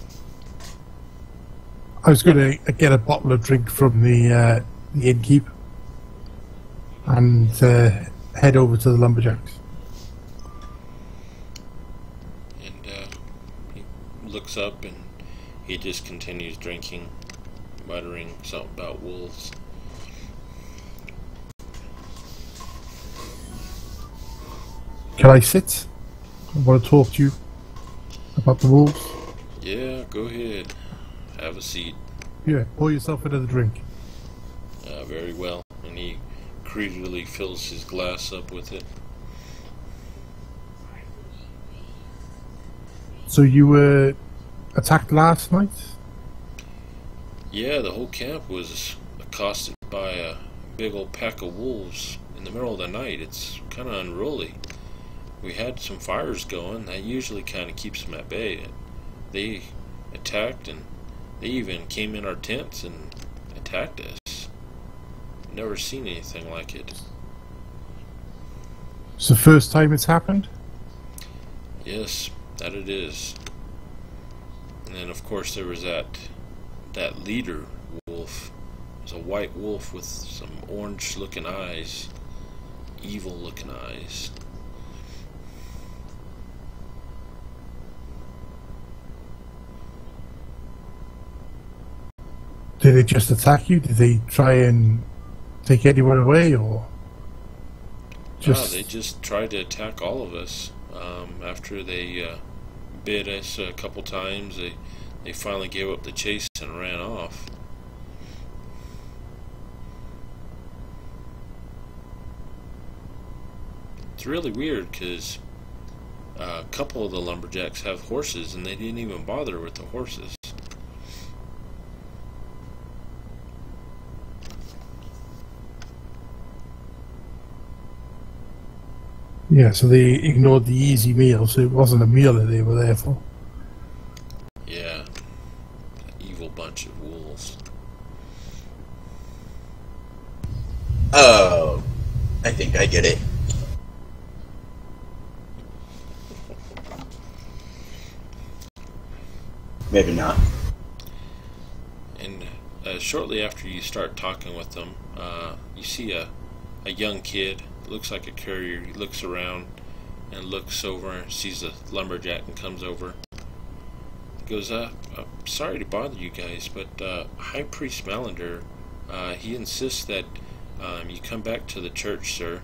I was going to get a bottle of drink from the innkeep and head over to the lumberjacks. And he looks up and he just continues drinking, muttering something about wolves. Can I sit? I want to talk to you about the wolves. Yeah, go ahead. Have a seat. Yeah, pour yourself another drink. Very well. And he greedily fills his glass up with it. So you were attacked last night? Yeah, the whole camp was accosted by a big old pack of wolves in the middle of the night. It's kind of unruly. We had some fires going. That usually kind of keeps them at bay. They attacked, and they even came in our tents and attacked us. Never seen anything like it. It's the first time it's happened? Yes, that it is. And then of course there was that leader wolf. It was a white wolf with some orange looking eyes. Evil looking eyes. Did they just attack you? Did they try and take anyone away, or just? No, they just tried to attack all of us. After they bit us a couple times, they finally gave up the chase and ran off. It's really weird because a couple of the lumberjacks have horses, and they didn't even bother with the horses. Yeah, so they ignored the easy meal, so it wasn't a meal that they were there for. Yeah, an evil bunch of wolves. Oh, I think I get it. Maybe not. And shortly after you start talking with them, you see a young kid. Looks like a courier. He looks around and looks over, sees a lumberjack, and comes over. He goes, I'm sorry to bother you guys, but High Priest Malander, he insists that you come back to the church, sir.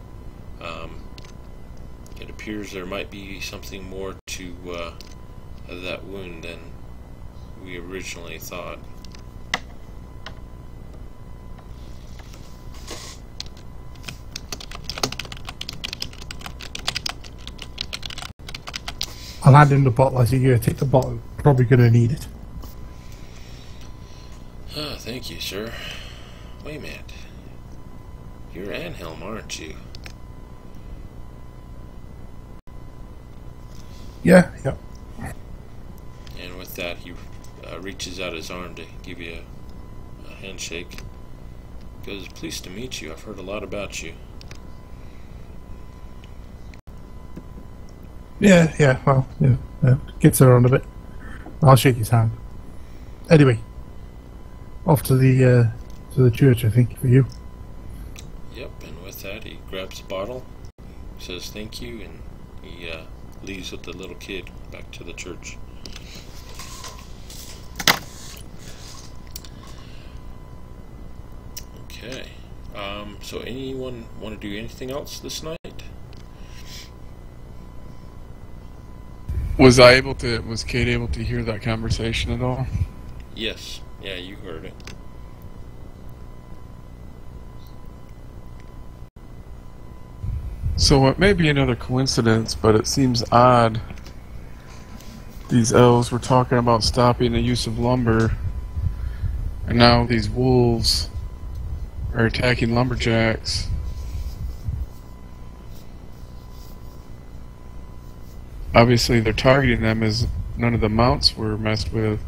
It appears there might be something more to that wound than we originally thought. I'll hand him the bottle. I said, yeah, take the bottle. Probably going to need it. Ah, thank you, sir. Wait a minute. You're Anhelm, aren't you? Yeah. And with that, he reaches out his arm to give you a handshake. Goes, pleased to meet you. I've heard a lot about you. Yeah, well, gets around a bit. I'll shake his hand. Anyway, off to the church, I think, for you. Yep, and with that, he grabs the bottle, says thank you, and he leaves with the little kid back to the church. Okay, So anyone want to do anything else this night? Was Kate able to hear that conversation at all? Yes. Yeah, you heard it. So it may be another coincidence, but it seems odd. These elves were talking about stopping the use of lumber, and now these wolves are attacking lumberjacks. Obviously they're targeting them as none of the mounts were messed with.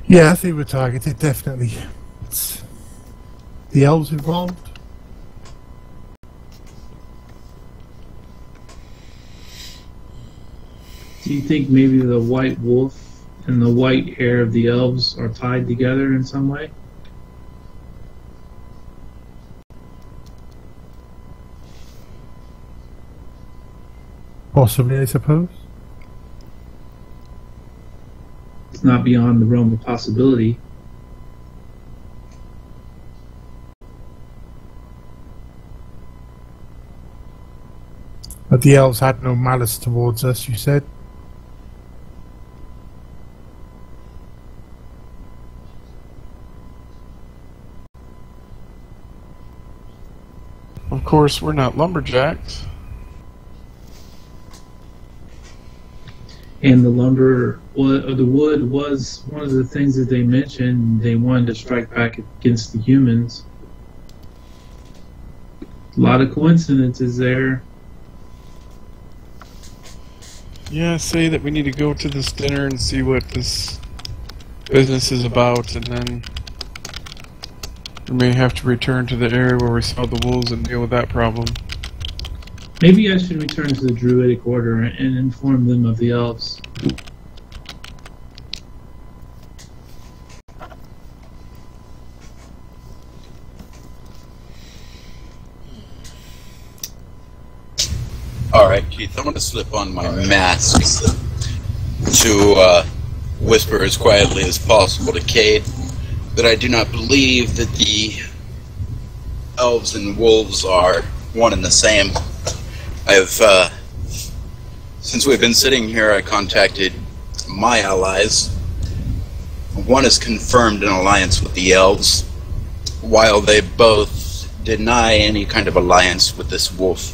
Yeah, I think we're targeted, definitely. It's the elves involved. Do you think maybe the white wolf and the white hair of the elves are tied together in some way? Possibly, I suppose. It's not beyond the realm of possibility. But the elves had no malice towards us, you said? Of course, we're not lumberjacks. And the lumber, or the wood, was one of the things that they mentioned. They wanted to strike back against the humans. A lot of coincidences there. Yeah, say that we need to go to this dinner and see what this business is about, and then we may have to return to the area where we saw the wolves and deal with that problem. Maybe I should return to the Druidic Order and inform them of the elves. Alright, Keith, I'm going to slip on my mask to whisper as quietly as possible to Cade that I do not believe that the elves and wolves are one and the same. Since we've been sitting here, I contacted my allies. One has confirmed an alliance with the elves, while they both deny any kind of alliance with this wolf.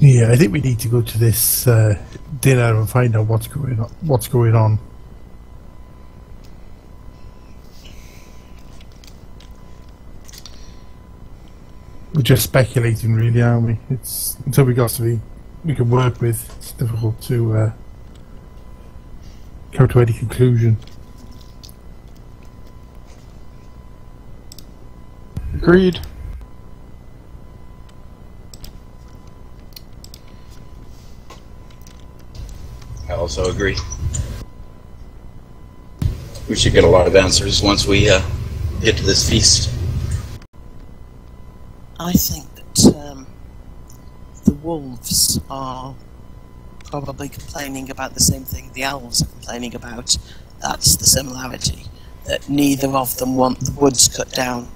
Yeah, I think we need to go to this dinner and find out what's going on. We're just speculating, really, aren't we? It's until we got something we can work with. It's difficult to come to any conclusion. Agreed. I also agree. We should get a lot of answers once we get to this feast. I think that the wolves are probably complaining about the same thing the elves are complaining about. That's the similarity, that neither of them want the woods cut down.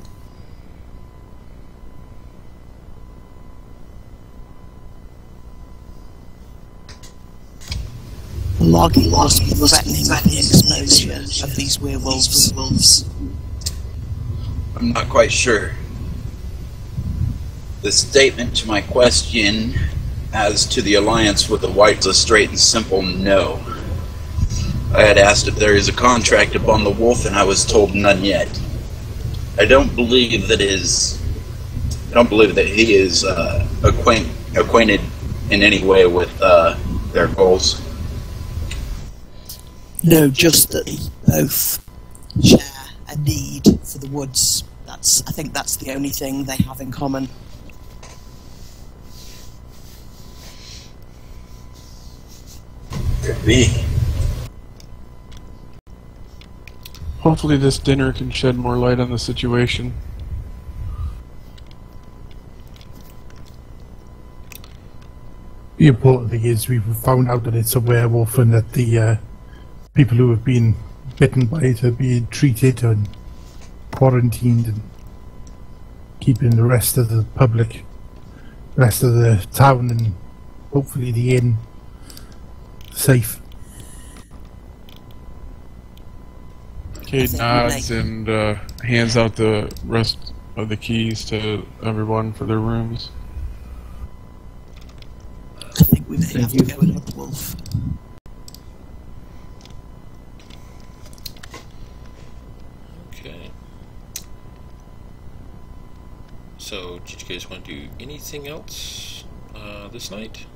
Logging must be threatening the exposure of these werewolves. I'm not quite sure. The statement to my question as to the alliance with the whites is a straight and simple no. I had asked if there is a contract upon the wolf, and I was told none yet. I don't believe that he is acquainted in any way with their goals. No, just that they both share a need for the woods. I think that's the only thing they have in common. Could be. Well, Hopefully this dinner can shed more light on the situation. The important thing is we've found out that it's a werewolf and that the people who have been bitten by it are being treated and quarantined and keeping the rest of the public, rest of the town and hopefully the inn safe. Cade nods and hands out the rest of the keys to everyone for their rooms. I think we may have to go with the wolf. Okay. So, did you guys want to do anything else this night?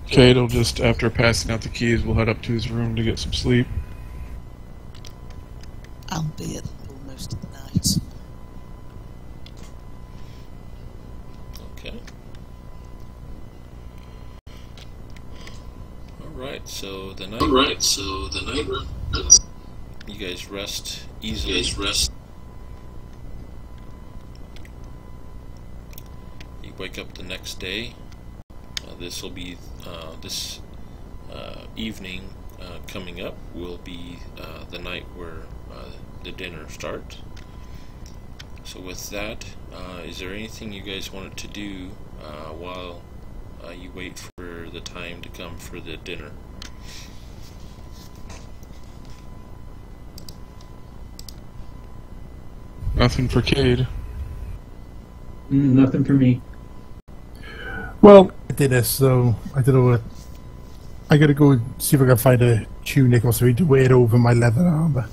Cade will just, after passing out the keys, will head up to his room to get some sleep. I'll be at the pool most of the night. Okay. Alright, so the night. You guys rest easily. You wake up the next day. This will be this evening coming up will be the night where the dinner starts. So with that, is there anything you guys wanted to do while you wait for the time to come for the dinner? Nothing for Cade. Nothing for me. Well, I did this, so I don't know what. I gotta go and see if I can find a tunic or something to wear over my leather armor.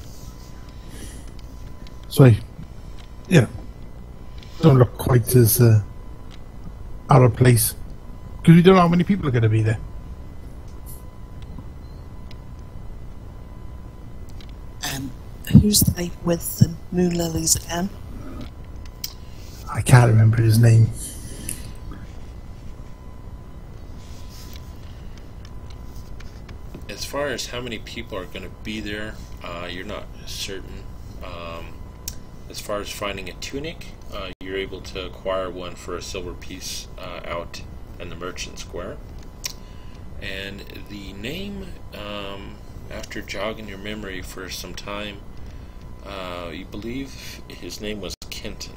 So I, don't look quite as out of place. Because we don't know how many people are going to be there. Who's the guy with the moon lilies again? I can't remember his name. As far as how many people are going to be there, you're not certain. As far as finding a tunic, you're able to acquire one for a silver piece out in the Merchant Square. And the name, after jogging your memory for some time, you believe his name was Kenton.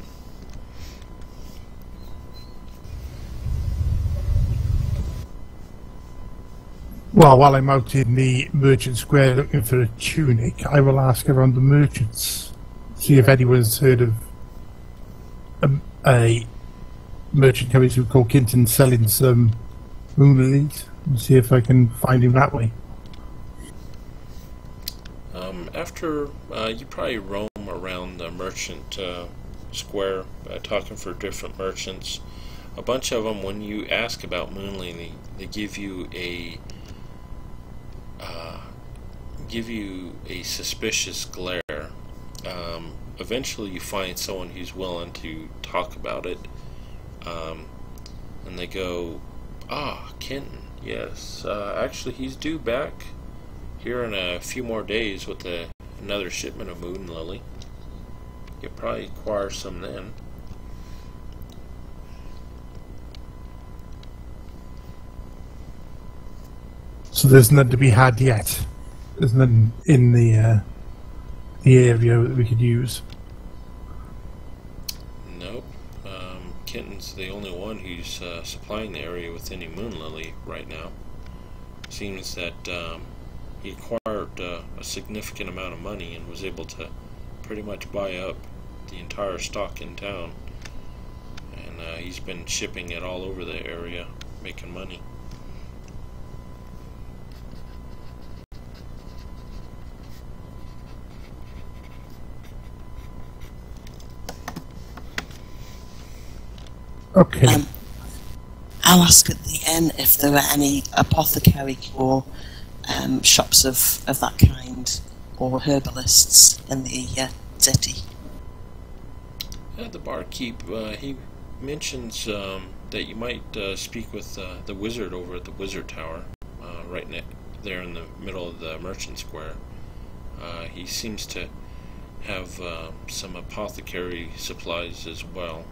Well, while I'm out in the Merchant Square looking for a tunic, I will ask around the merchants, see if anyone's heard of a merchant coming through called Kenton selling some moon lilies, and see if I can find him that way. After you probably roam around the Merchant Square, talking for different merchants. A bunch of them, when you ask about moon lily, they give you a suspicious glare. Eventually you find someone who's willing to talk about it, and they go, Kenton, yes, actually he's due back here in a few more days with another shipment of moon lily. You'll probably acquire some then. So there's none to be had yet. There's none in the area that we could use. Nope. Kenton's the only one who's supplying the area with any moon lily right now. Seems that he acquired a significant amount of money and was able to pretty much buy up the entire stock in town. And he's been shipping it all over the area, making money. Okay. I'll ask at the inn if there are any apothecary or shops of that kind, or herbalists in the city. The barkeep, he mentions that you might speak with the wizard over at the Wizard Tower, right there in the middle of the Merchant Square. He seems to have some apothecary supplies as well.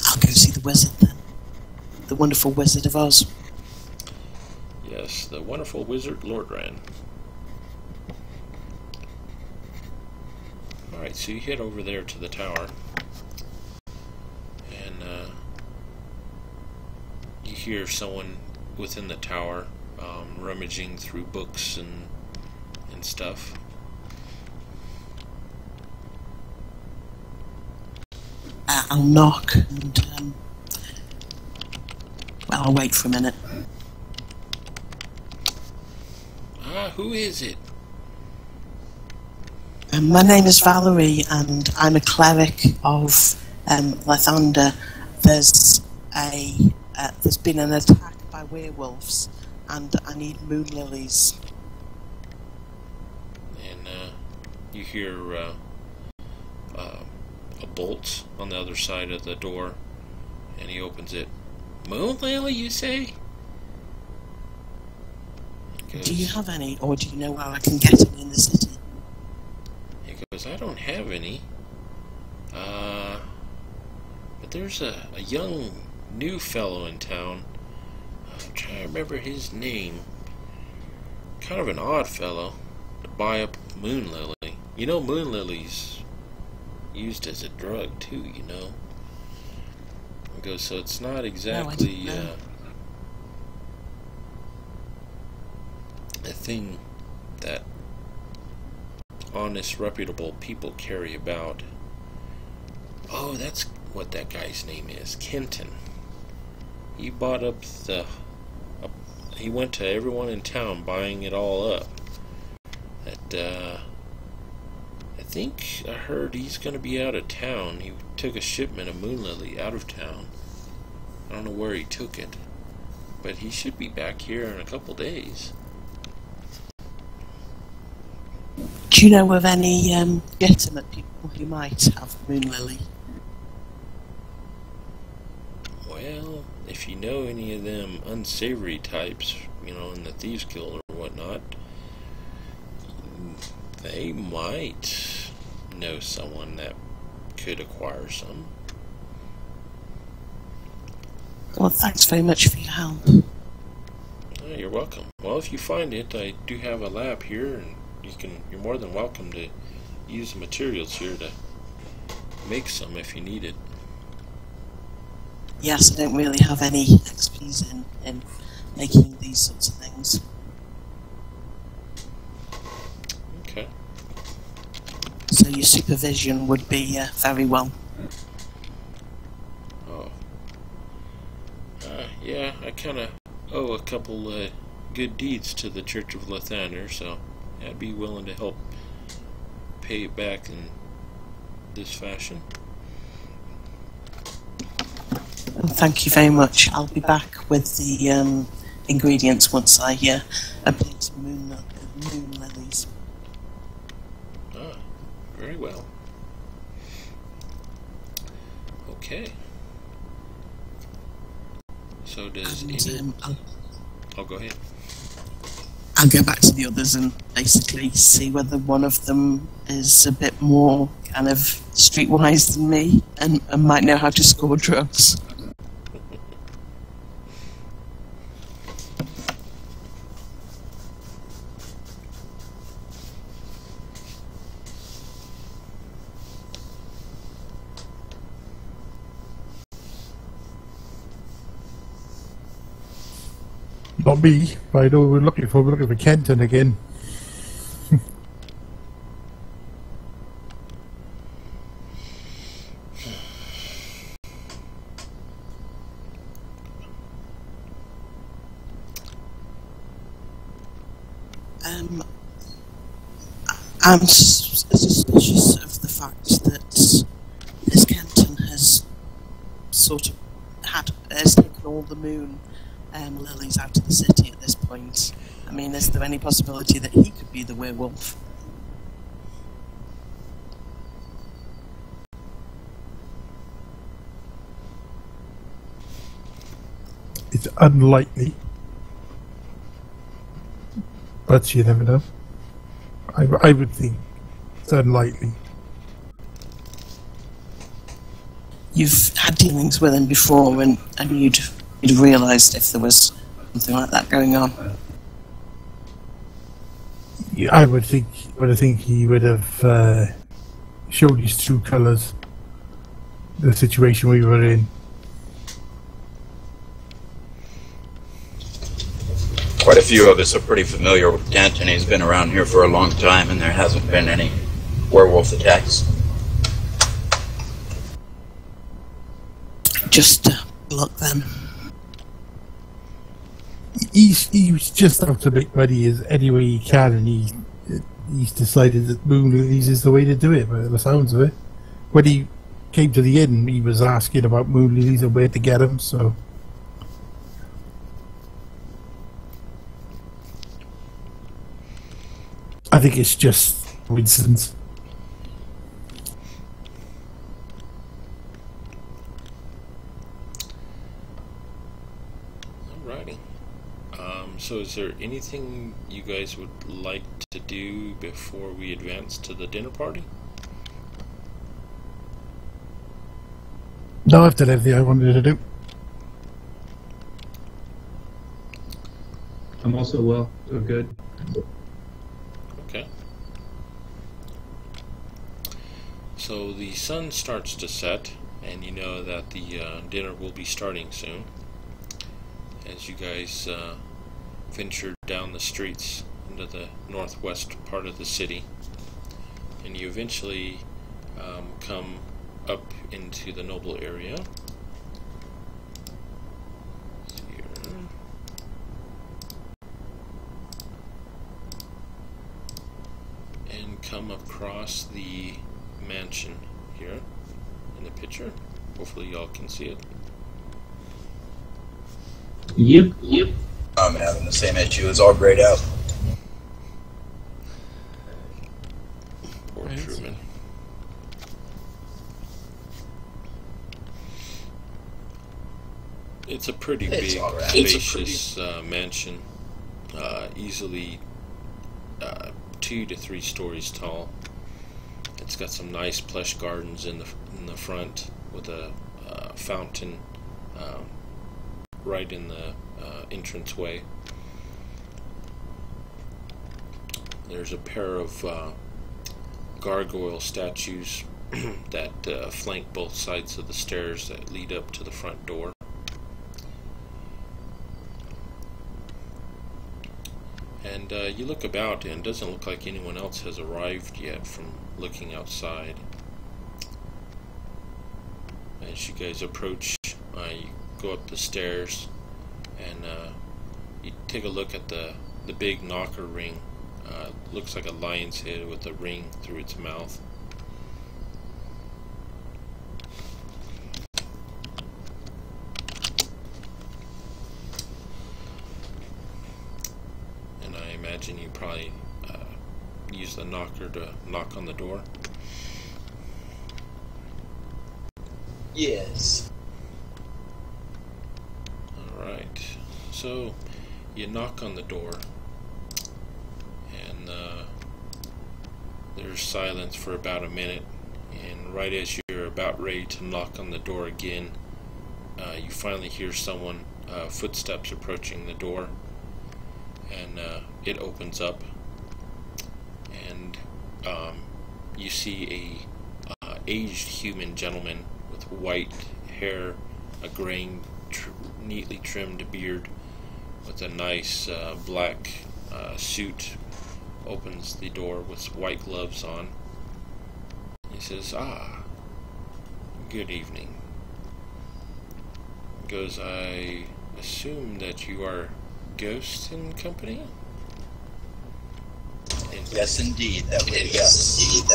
I'll go see the wizard then. The wonderful Wizard of Oz. Yes, the wonderful wizard Lordran. Alright, so you head over there to the tower. And you hear someone within the tower rummaging through books and stuff. I'll knock and, well, I'll wait for a minute. Who is it? My name is Valerie, and I'm a cleric of Lathander. There's been an attack by werewolves, and I need moon lilies. And you hear a bolt on the other side of the door, and he opens it. Moon lily, you say? Do you have any, or do you know where I can get any in the city? He goes, I don't have any. But there's a young new fellow in town. I'm trying to remember his name. Kind of an odd fellow to buy up moon lily. You know, moon lily's used as a drug too, you know. He goes, so it's not exactly a thing that honest, reputable people carry about. Oh, that's what that guy's name is, Kenton. He bought up he went to everyone in town buying it all up. I think I heard he's going to be out of town. He took a shipment of moon lily out of town. I don't know where he took it, but he should be back here in a couple days. Do you know of any legitimate people who might have moon lily? Well, if you know any of them unsavory types, you know, in the Thieves Guild or whatnot, they might know someone that could acquire some. Well, thanks very much for your help. Oh, you're welcome. Well, if you find it, I do have a lab here, and you're more than welcome to use the materials here to make some if you need it. Yes, I don't really have any expertise in making these sorts of things. Okay. So your supervision would be very well. Oh. Yeah, I kind of owe a couple good deeds to the Church of Lathander, so I'd be willing to help pay it back in this fashion. Well, thank you very much. I'll be back with the ingredients once I obtain some moon lilies. Ah, very well. Okay. So does And, Oh, go ahead. I'll go back to the others and basically see whether one of them is a bit more kind of streetwise than me and might know how to score drugs. Not me, but I know we're looking for Kenton again. I'm suspicious of the fact that Miss Kenton has sort of has taken all the moon lilies out of the city at this point. I mean, is there any possibility that he could be the werewolf? It's unlikely. but you never know. I would think it's unlikely. You've had dealings with him before, and you'd realised if there was something like that going on. Yeah, I would think he would have showed his true colours. The situation we were in. Quite a few of us are pretty familiar with Kent, and he's been around here for a long time, and there hasn't been any werewolf attacks. Just luck then. He's just out to make money as any way he can, and he's decided that moon lilies is the way to do it, by the sounds of it. When he came to the inn, he was asking about moon lilies and where to get them, so... I think it's just coincidence. Alrighty. So is there anything you guys would like to do before we advance to the dinner party? No, I've done everything I wanted to do. I'm also well. So good. Okay. So the sun starts to set, and you know that the dinner will be starting soon. As you guys venture down the streets into the northwest part of the city, and you eventually come up into the noble area. Here. And come across the mansion here in the picture. Hopefully y'all can see it. Yep. I'm having the same issue as all grayed out. Poor Truman. It's a pretty It's big, all right. spacious mansion, easily 2 to 3 stories tall. It's got some nice plush gardens in the front with a fountain right in the entranceway. There's a pair of gargoyle statues that flank both sides of the stairs that lead up to the front door. And you look about, and it doesn't look like anyone else has arrived yet from looking outside. As you guys approach, you go up the stairs, and you take a look at the big knocker ring. Looks like a lion's head with a ring through its mouth. And I imagine you probably use the knocker to knock on the door. Yes. Alright, so you knock on the door, and there's silence for about a minute, and right as you're about ready to knock on the door again, you finally hear someone, footsteps approaching the door, and it opens up, and you see a aged human gentleman with white hair, a graying, neatly trimmed beard, with a nice black suit, opens the door with white gloves on. He says, "Ah, good evening." He goes, "I assume that you are Ghost and Company?" And Yes, indeed. That would be yes.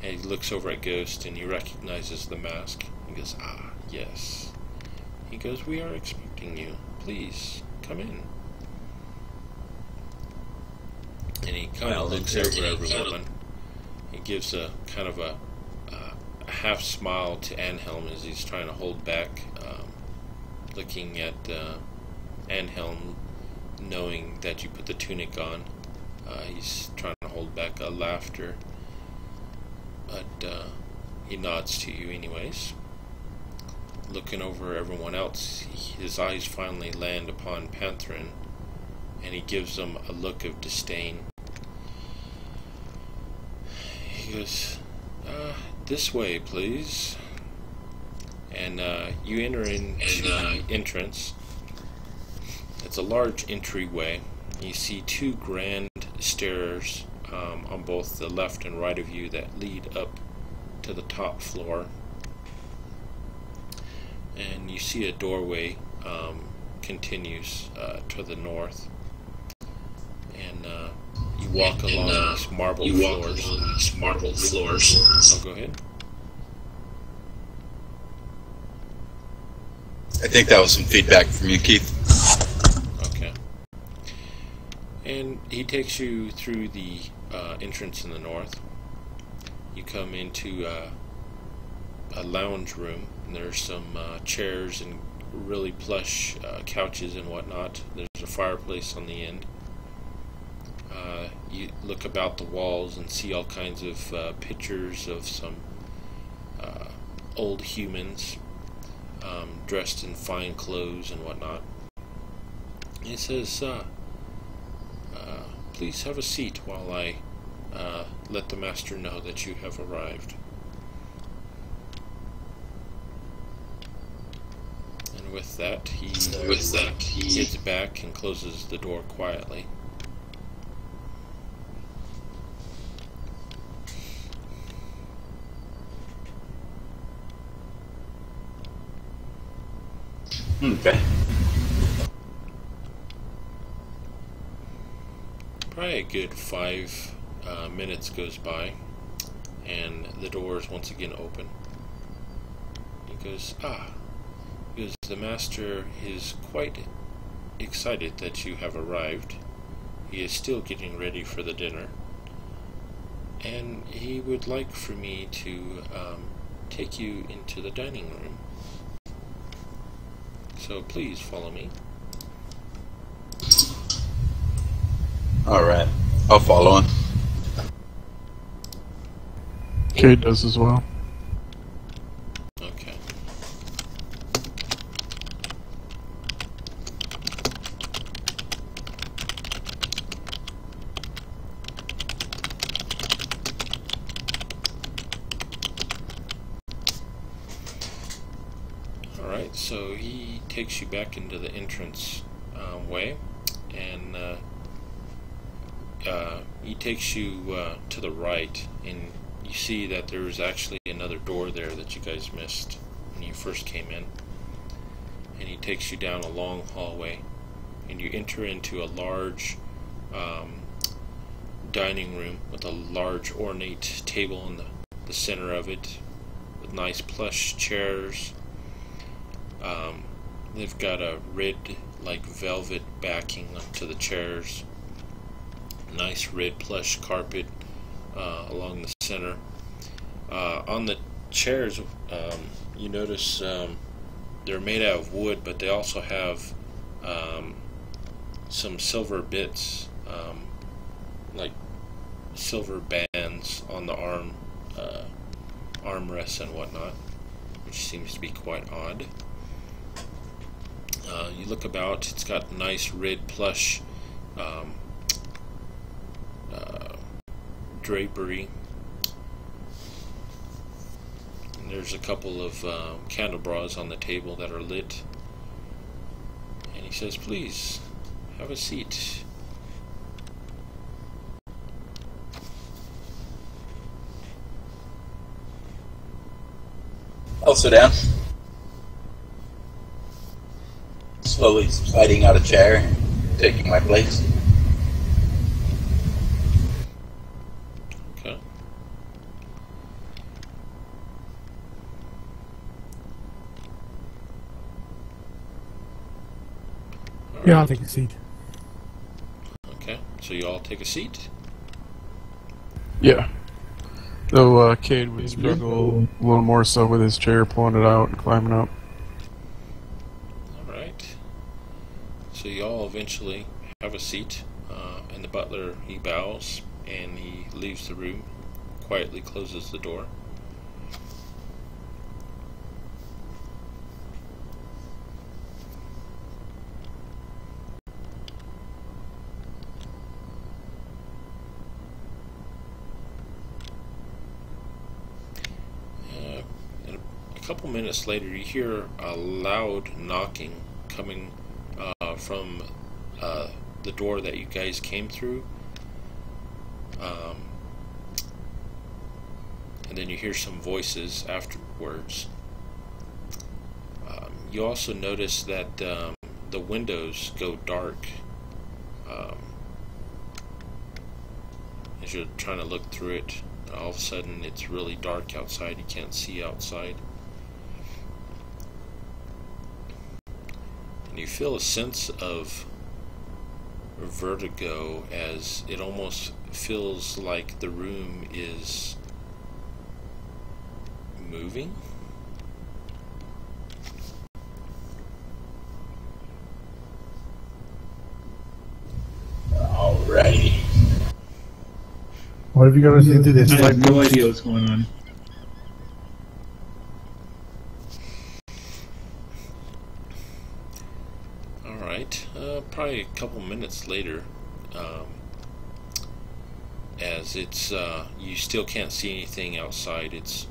he looks over at Ghost, and he recognizes the mask. He goes, "Ah, yes." He goes, "We are expecting you. Please, come in." And he kind of looks over everyone. He gives a kind of a half smile to Anhelm as he's trying to hold back, looking at Anhelm, knowing that you put the tunic on. He's trying to hold back a laughter, but he nods to you anyways. Looking over everyone else, his eyes finally land upon Pantherin, and he gives them a look of disdain. He goes, this way, please. And you enter into the entrance. It's a large entryway. You see two grand stairs on both the left and right of you that lead up to the top floor. And you see a doorway continues to the north. And you walk along these marble floors. Oh, go ahead. I think that was some feedback from you, Keith. Okay. And he takes you through the entrance in the north. You come into a lounge room, and there's some chairs and really plush couches and whatnot. There's a fireplace on the end. You look about the walls and see all kinds of pictures of some old humans dressed in fine clothes and whatnot. And he says, please have a seat while I let the master know that you have arrived. And with that, he heads back and closes the door quietly. Okay. Probably a good 5 minutes goes by, and the door is once again open. He goes, because the master is quite excited that you have arrived. He is still getting ready for the dinner, and he would like for me to take you into the dining room. So please follow me. Alright. I'll follow him. Cade does as well. Okay. Alright, so he takes you back into the entrance way, and he takes you to the right, and you see that there's actually another door there that you guys missed when you first came in. And he takes you down a long hallway, and you enter into a large dining room with a large ornate table in the center of it, with nice plush chairs. They've got a red, like velvet backing to the chairs. Nice red plush carpet along the center. On the chairs, you notice they're made out of wood, but they also have some silver bits, like silver bands on the armrests and whatnot, which seems to be quite odd. You look about, it's got nice red plush drapery. And there's a couple of candelabras on the table that are lit. And he says, please, have a seat. I'll sit down. Slowly sliding out a chair and taking my place. Okay. Yeah, I'll take a seat. Okay, so you all take a seat. Yeah. Though Cade would struggle a little more so with his chair, pulling it out and climbing up. Alright. So you all eventually have a seat and the butler, he bows and he leaves the room, quietly closes the door. And a couple minutes later, you hear a loud knocking coming from the door that you guys came through. And then you hear some voices afterwards. You also notice that the windows go dark as you're trying to look through it. All of a sudden it's really dark outside, you can't see outside. And you feel a sense of vertigo, as it almost feels like the room is moving. Alrighty. What have you got to say to this? I have no idea what's going on. Alright, probably a couple minutes later, as it's, you still can't see anything outside. It's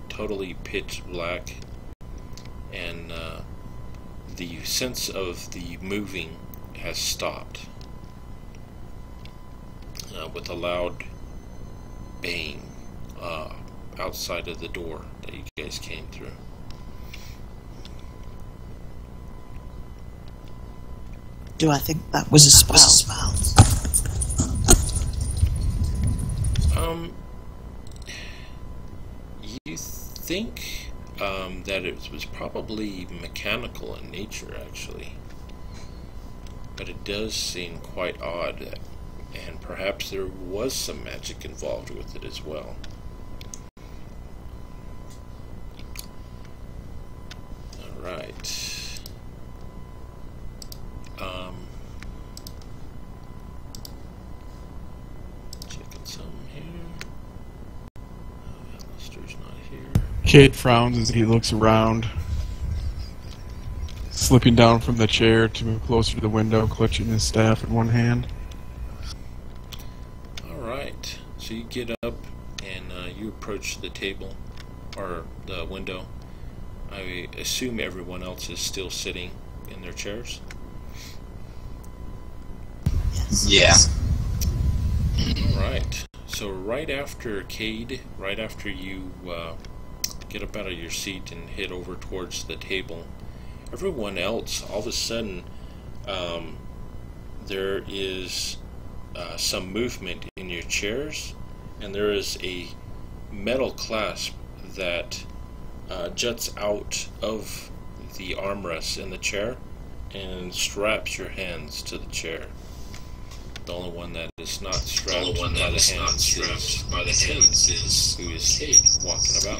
totally pitch black, and the sense of the moving has stopped, with a loud bang outside of the door that you guys came through. Do I think that was a spell? You think that it was probably mechanical in nature, actually, but it does seem quite odd, and perhaps there was some magic involved with it as well. Alright. Checking some here. Alistair's not here. Cade frowns as he looks around, slipping down from the chair to move closer to the window, clutching his staff in one hand. Alright, so you get up and you approach the table, or the window. I assume everyone else is still sitting in their chairs. Yeah. Alright, so right after Cade, right after you get up out of your seat and head over towards the table, everyone else, all of a sudden, there is some movement in your chairs, and there is a metal clasp that juts out of the armrest in the chair and straps your hands to the chair. The only one that is not strapped by the hands is who is Cade walking about.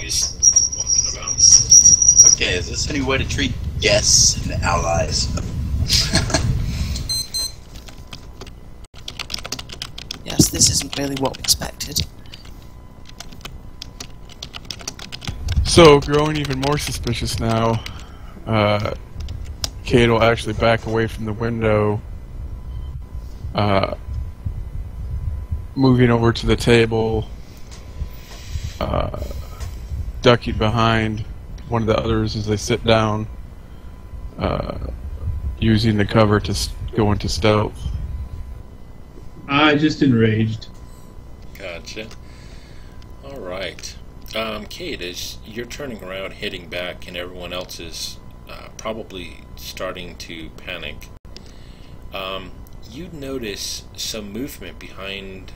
Okay, is this any way to treat guests and allies? Yes, this isn't really what we expected. So, growing even more suspicious now, Cade will actually back away from the window, moving over to the table, ducking behind one of the others as they sit down, using the cover to go into stealth. I just enraged. Gotcha. Alright. Cade, as you're turning around, heading back, and everyone else is probably starting to panic, you notice some movement behind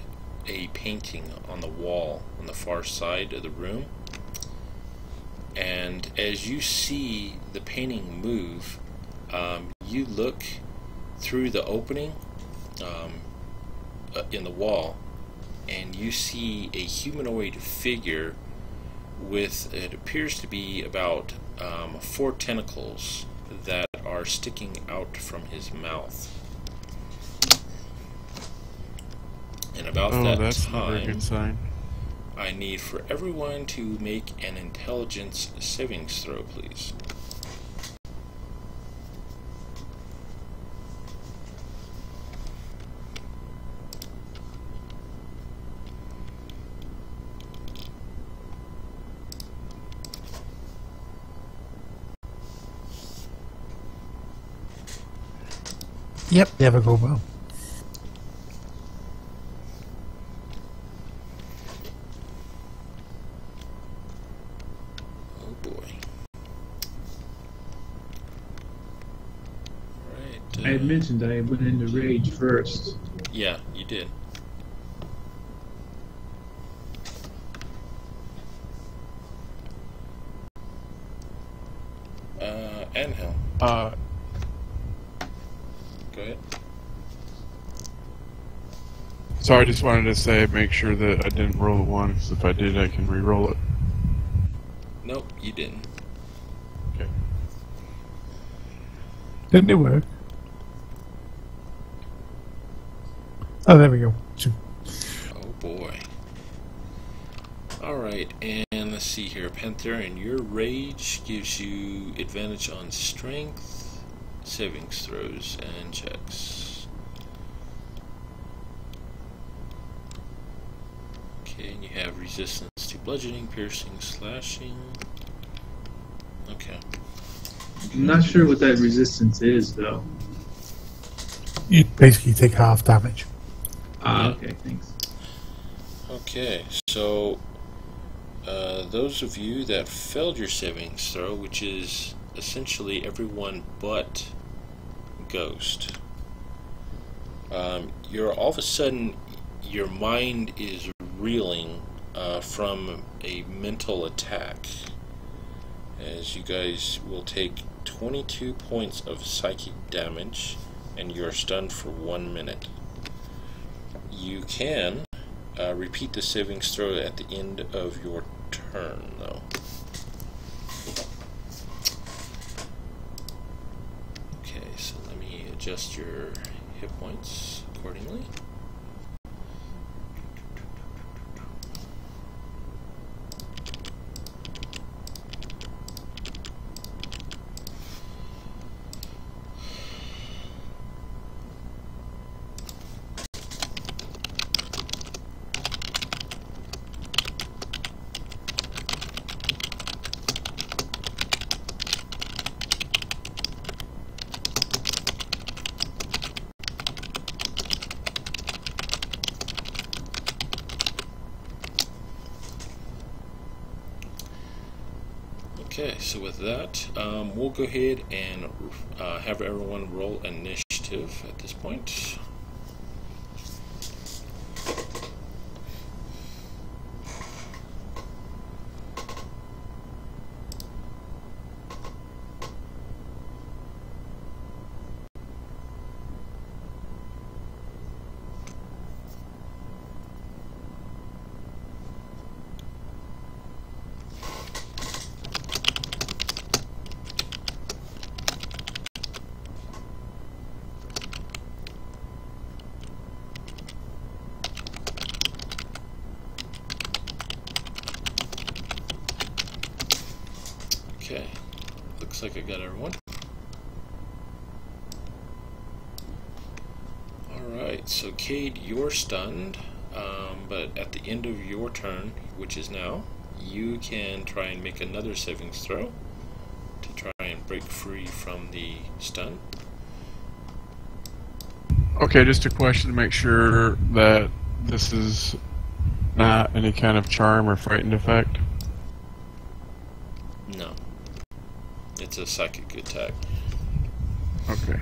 a painting on the wall on the far side of the room. And as you see the painting move, you look through the opening in the wall, and you see a humanoid figure with, it appears to be about 4 tentacles that are sticking out from his mouth. And about Oh, that that's never a time, good sign. I need for everyone to make an intelligence savings throw, please. Yep, never go well. Oh boy. Alright. I had mentioned I went into rage first. Yeah, you did. Anhel, Uh, go ahead. so I just wanted to say, make sure that I didn't roll a 1, 'cause if I did, I can re-roll it. Nope, you didn't. Okay. Didn't it work? Oh, there we go. Oh boy. Alright, and let's see here. Panther, and your rage gives you advantage on strength, savings throws, and checks. Okay, and you have resistance to bludgeoning, piercing, slashing. Okay. I'm not sure what that resistance is, though. You basically take half damage. Ah, Yeah. okay, thanks. Okay, so those of you that failed your savings throw, which is essentially everyone but Ghost, you're all of a sudden, your mind is reeling from a mental attack, as you guys will take 22 points of psychic damage, and you're stunned for 1 minute. You can repeat the savings throw at the end of your turn, though. Okay, so let me adjust your hit points accordingly. Okay, so with that, we'll go ahead and have everyone roll initiative at this point. Okay, looks like I got everyone. Alright, so Cade, you're stunned, but at the end of your turn, which is now, you can try and make another savings throw to try and break free from the stun. Okay, just a question to make sure that this is not any kind of charm or frightened effect. No. It's a psychic attack. Okay.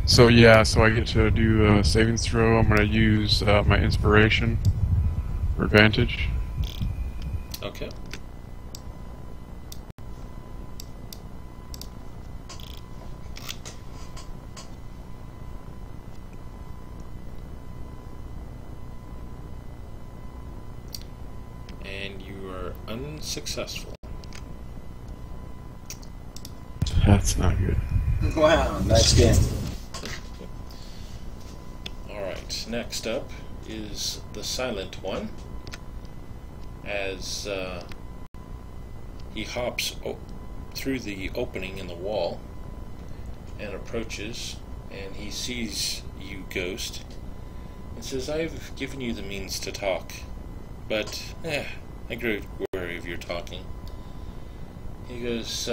So yeah, so I get to do a savings throw. I'm going to use my inspiration for advantage. Okay. And you are unsuccessful. That's not good. Wow, nice game. Alright, next up is the Silent One, as he hops through the opening in the wall and approaches, and he sees you, Ghost, and says, "I've given you the means to talk, but I grow wary of your talking." He goes,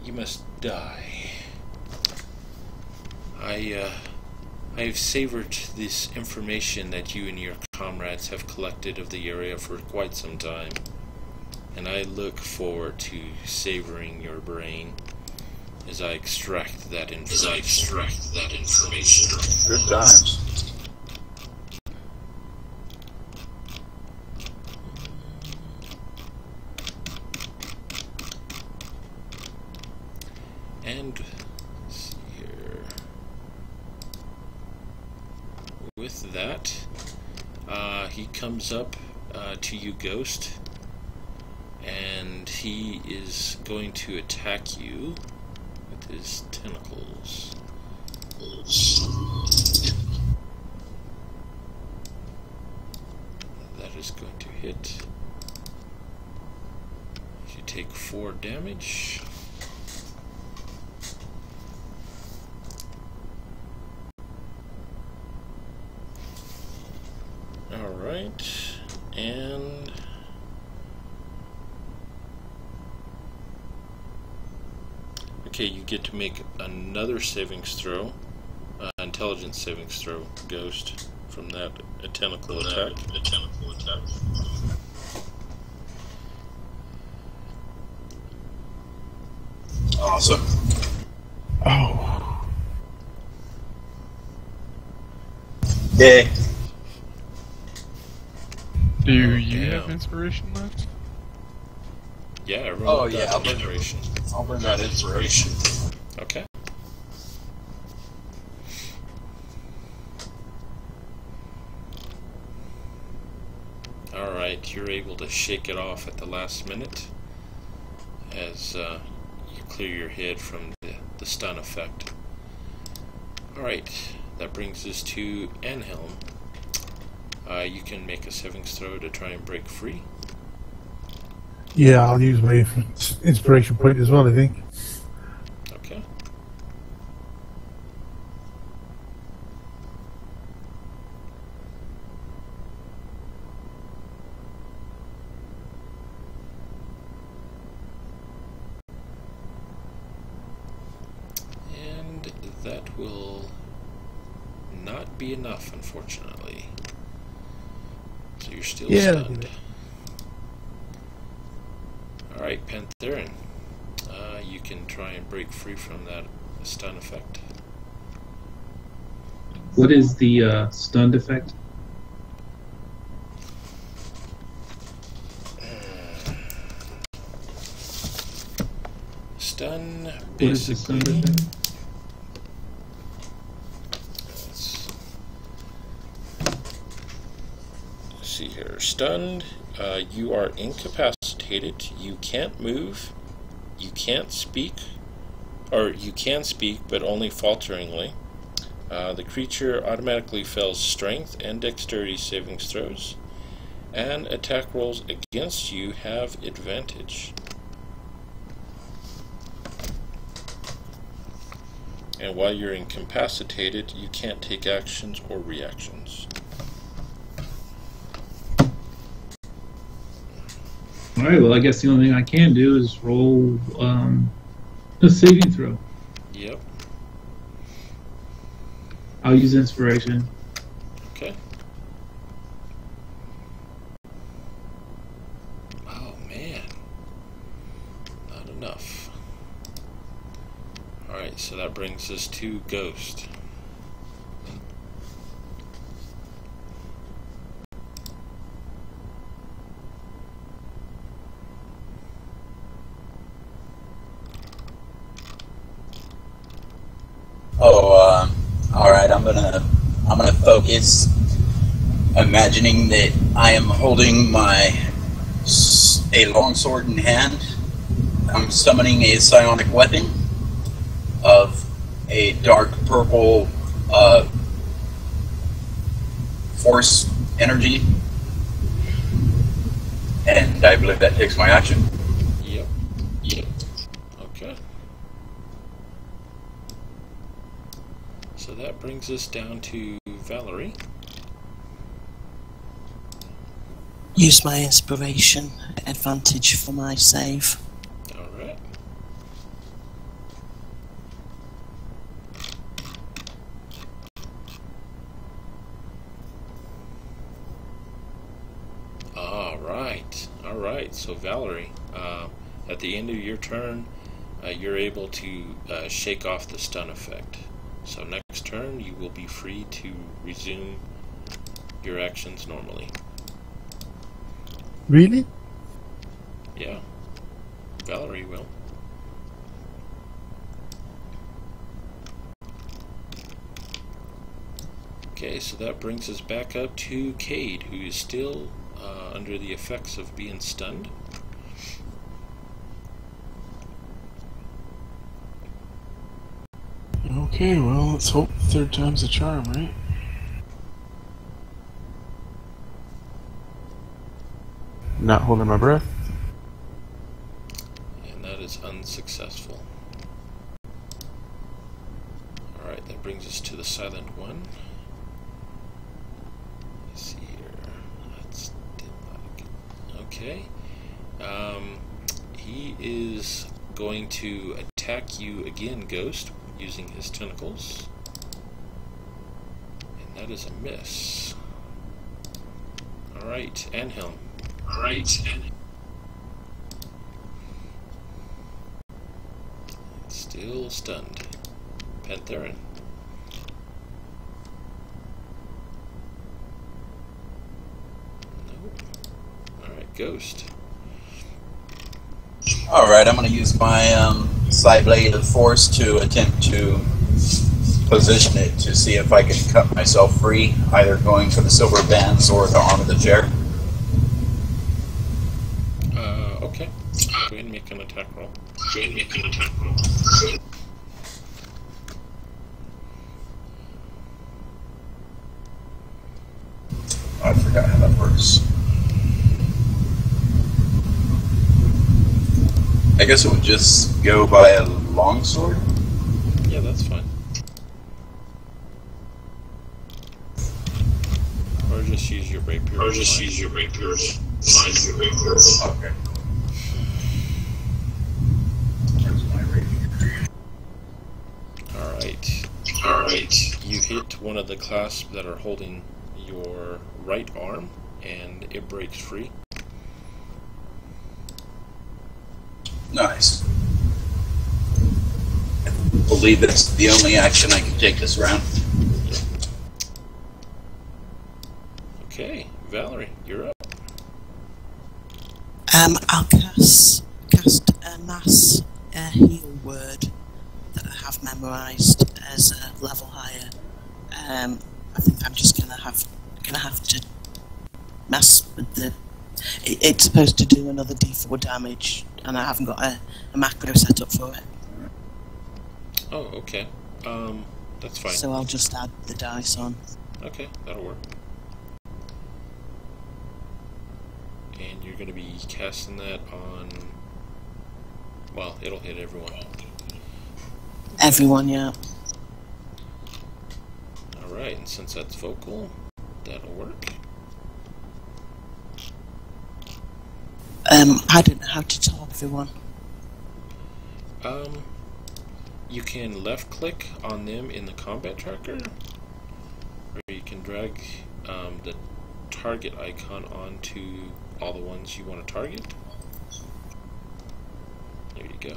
"You must die. I've savored this information that you and your comrades have collected of the area for quite some time, and I look forward to savoring your brain as I extract that information. Good times. And let's see here. With that, he comes up to you, Ghost, and he is going to attack you with his tentacles. That is going to hit. You take 4 damage. Alright, and okay, you get to make another savings throw, intelligence savings throw, Ghost, from that tentacle attack. Awesome. Oh. Yeah. Do you have inspiration left? Yeah, everyone. Oh yeah, inspiration. I'll bring that inspiration. Okay. Alright, you're able to shake it off at the last minute as you clear your head from the stun effect. Alright, that brings us to Anhelm. You can make a savings throw to try and break free. Yeah, I'll use my inspiration point as well, I think. Okay. And that will not be enough, unfortunately. So you're still stunned. Alright, Pantherin. You can try and break free from that stun effect. What is the stunned effect? Stun, What is the stunned basically. effect? Let's see here. Stunned, you are incapacitated, you can't move, you can't speak, or you can speak, but only falteringly. The creature automatically fails strength and dexterity savings throws, and attack rolls against you have advantage. And while you're incapacitated, you can't take actions or reactions. Alright, well I guess the only thing I can do is roll a saving throw. Yep. I'll use inspiration. Okay. Oh man. Not enough. Alright, so that brings us to Ghost. Alright, I'm gonna focus, imagining that I am holding a longsword in hand. I'm summoning a psionic weapon of a dark purple force energy, and I believe that takes my action. Yep. Okay. So that brings us down to Valerie. Use my inspiration advantage for my save. Alright. Alright. So Valerie, at the end of your turn, you're able to shake off the stun effect. So next turn, you will be free to resume your actions normally. Really? Yeah. Valerie will. Okay, so that brings us back up to Cade, who is still under the effects of being stunned. Okay, well, let's hope third time's a charm, right? Not holding my breath. And that is unsuccessful. Alright, that brings us to the silent one. Let's see here. That's okay. He is going to attack you again, Ghost, using his tentacles. And that is a miss. Alright, Anhelm. Still stunned. Pantherin. No. Alright, Ghost. Alright, I'm going to use my side blade of force to attempt to position it to see if I can cut myself free, either going for the silver bands or the arm of the chair. Okay. Go ahead and make an attack roll. I forgot how that works. I guess it would just go by a longsword? Yeah, that's fine. Or just use your rapier. Okay. Where's my rapier? Alright. You hit one of the clasps that are holding your right arm, and it breaks free. Nice. I believe that's the only action I can take this round. Okay, Valerie, you're up. I'll cast a mass heal word that I have memorised as a level higher. I think I'm just gonna have to mess with the. It's supposed to do another D4 damage, and I haven't got a macro set up for it. Oh, okay. That's fine. So I'll just add the dice on. Okay, that'll work. And you're going to be casting that on... Well, it'll hit everyone. Everyone, yeah. Alright, and since that's vocal, that'll work. I don't know how to tell everyone. You can left click on them in the combat tracker, or you can drag the target icon onto all the ones you want to target. There you go.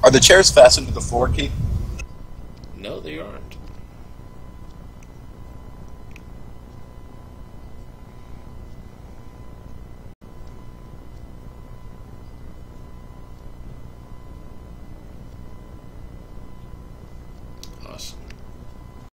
Are the chairs fastened to the floor, Keith? No, they aren't.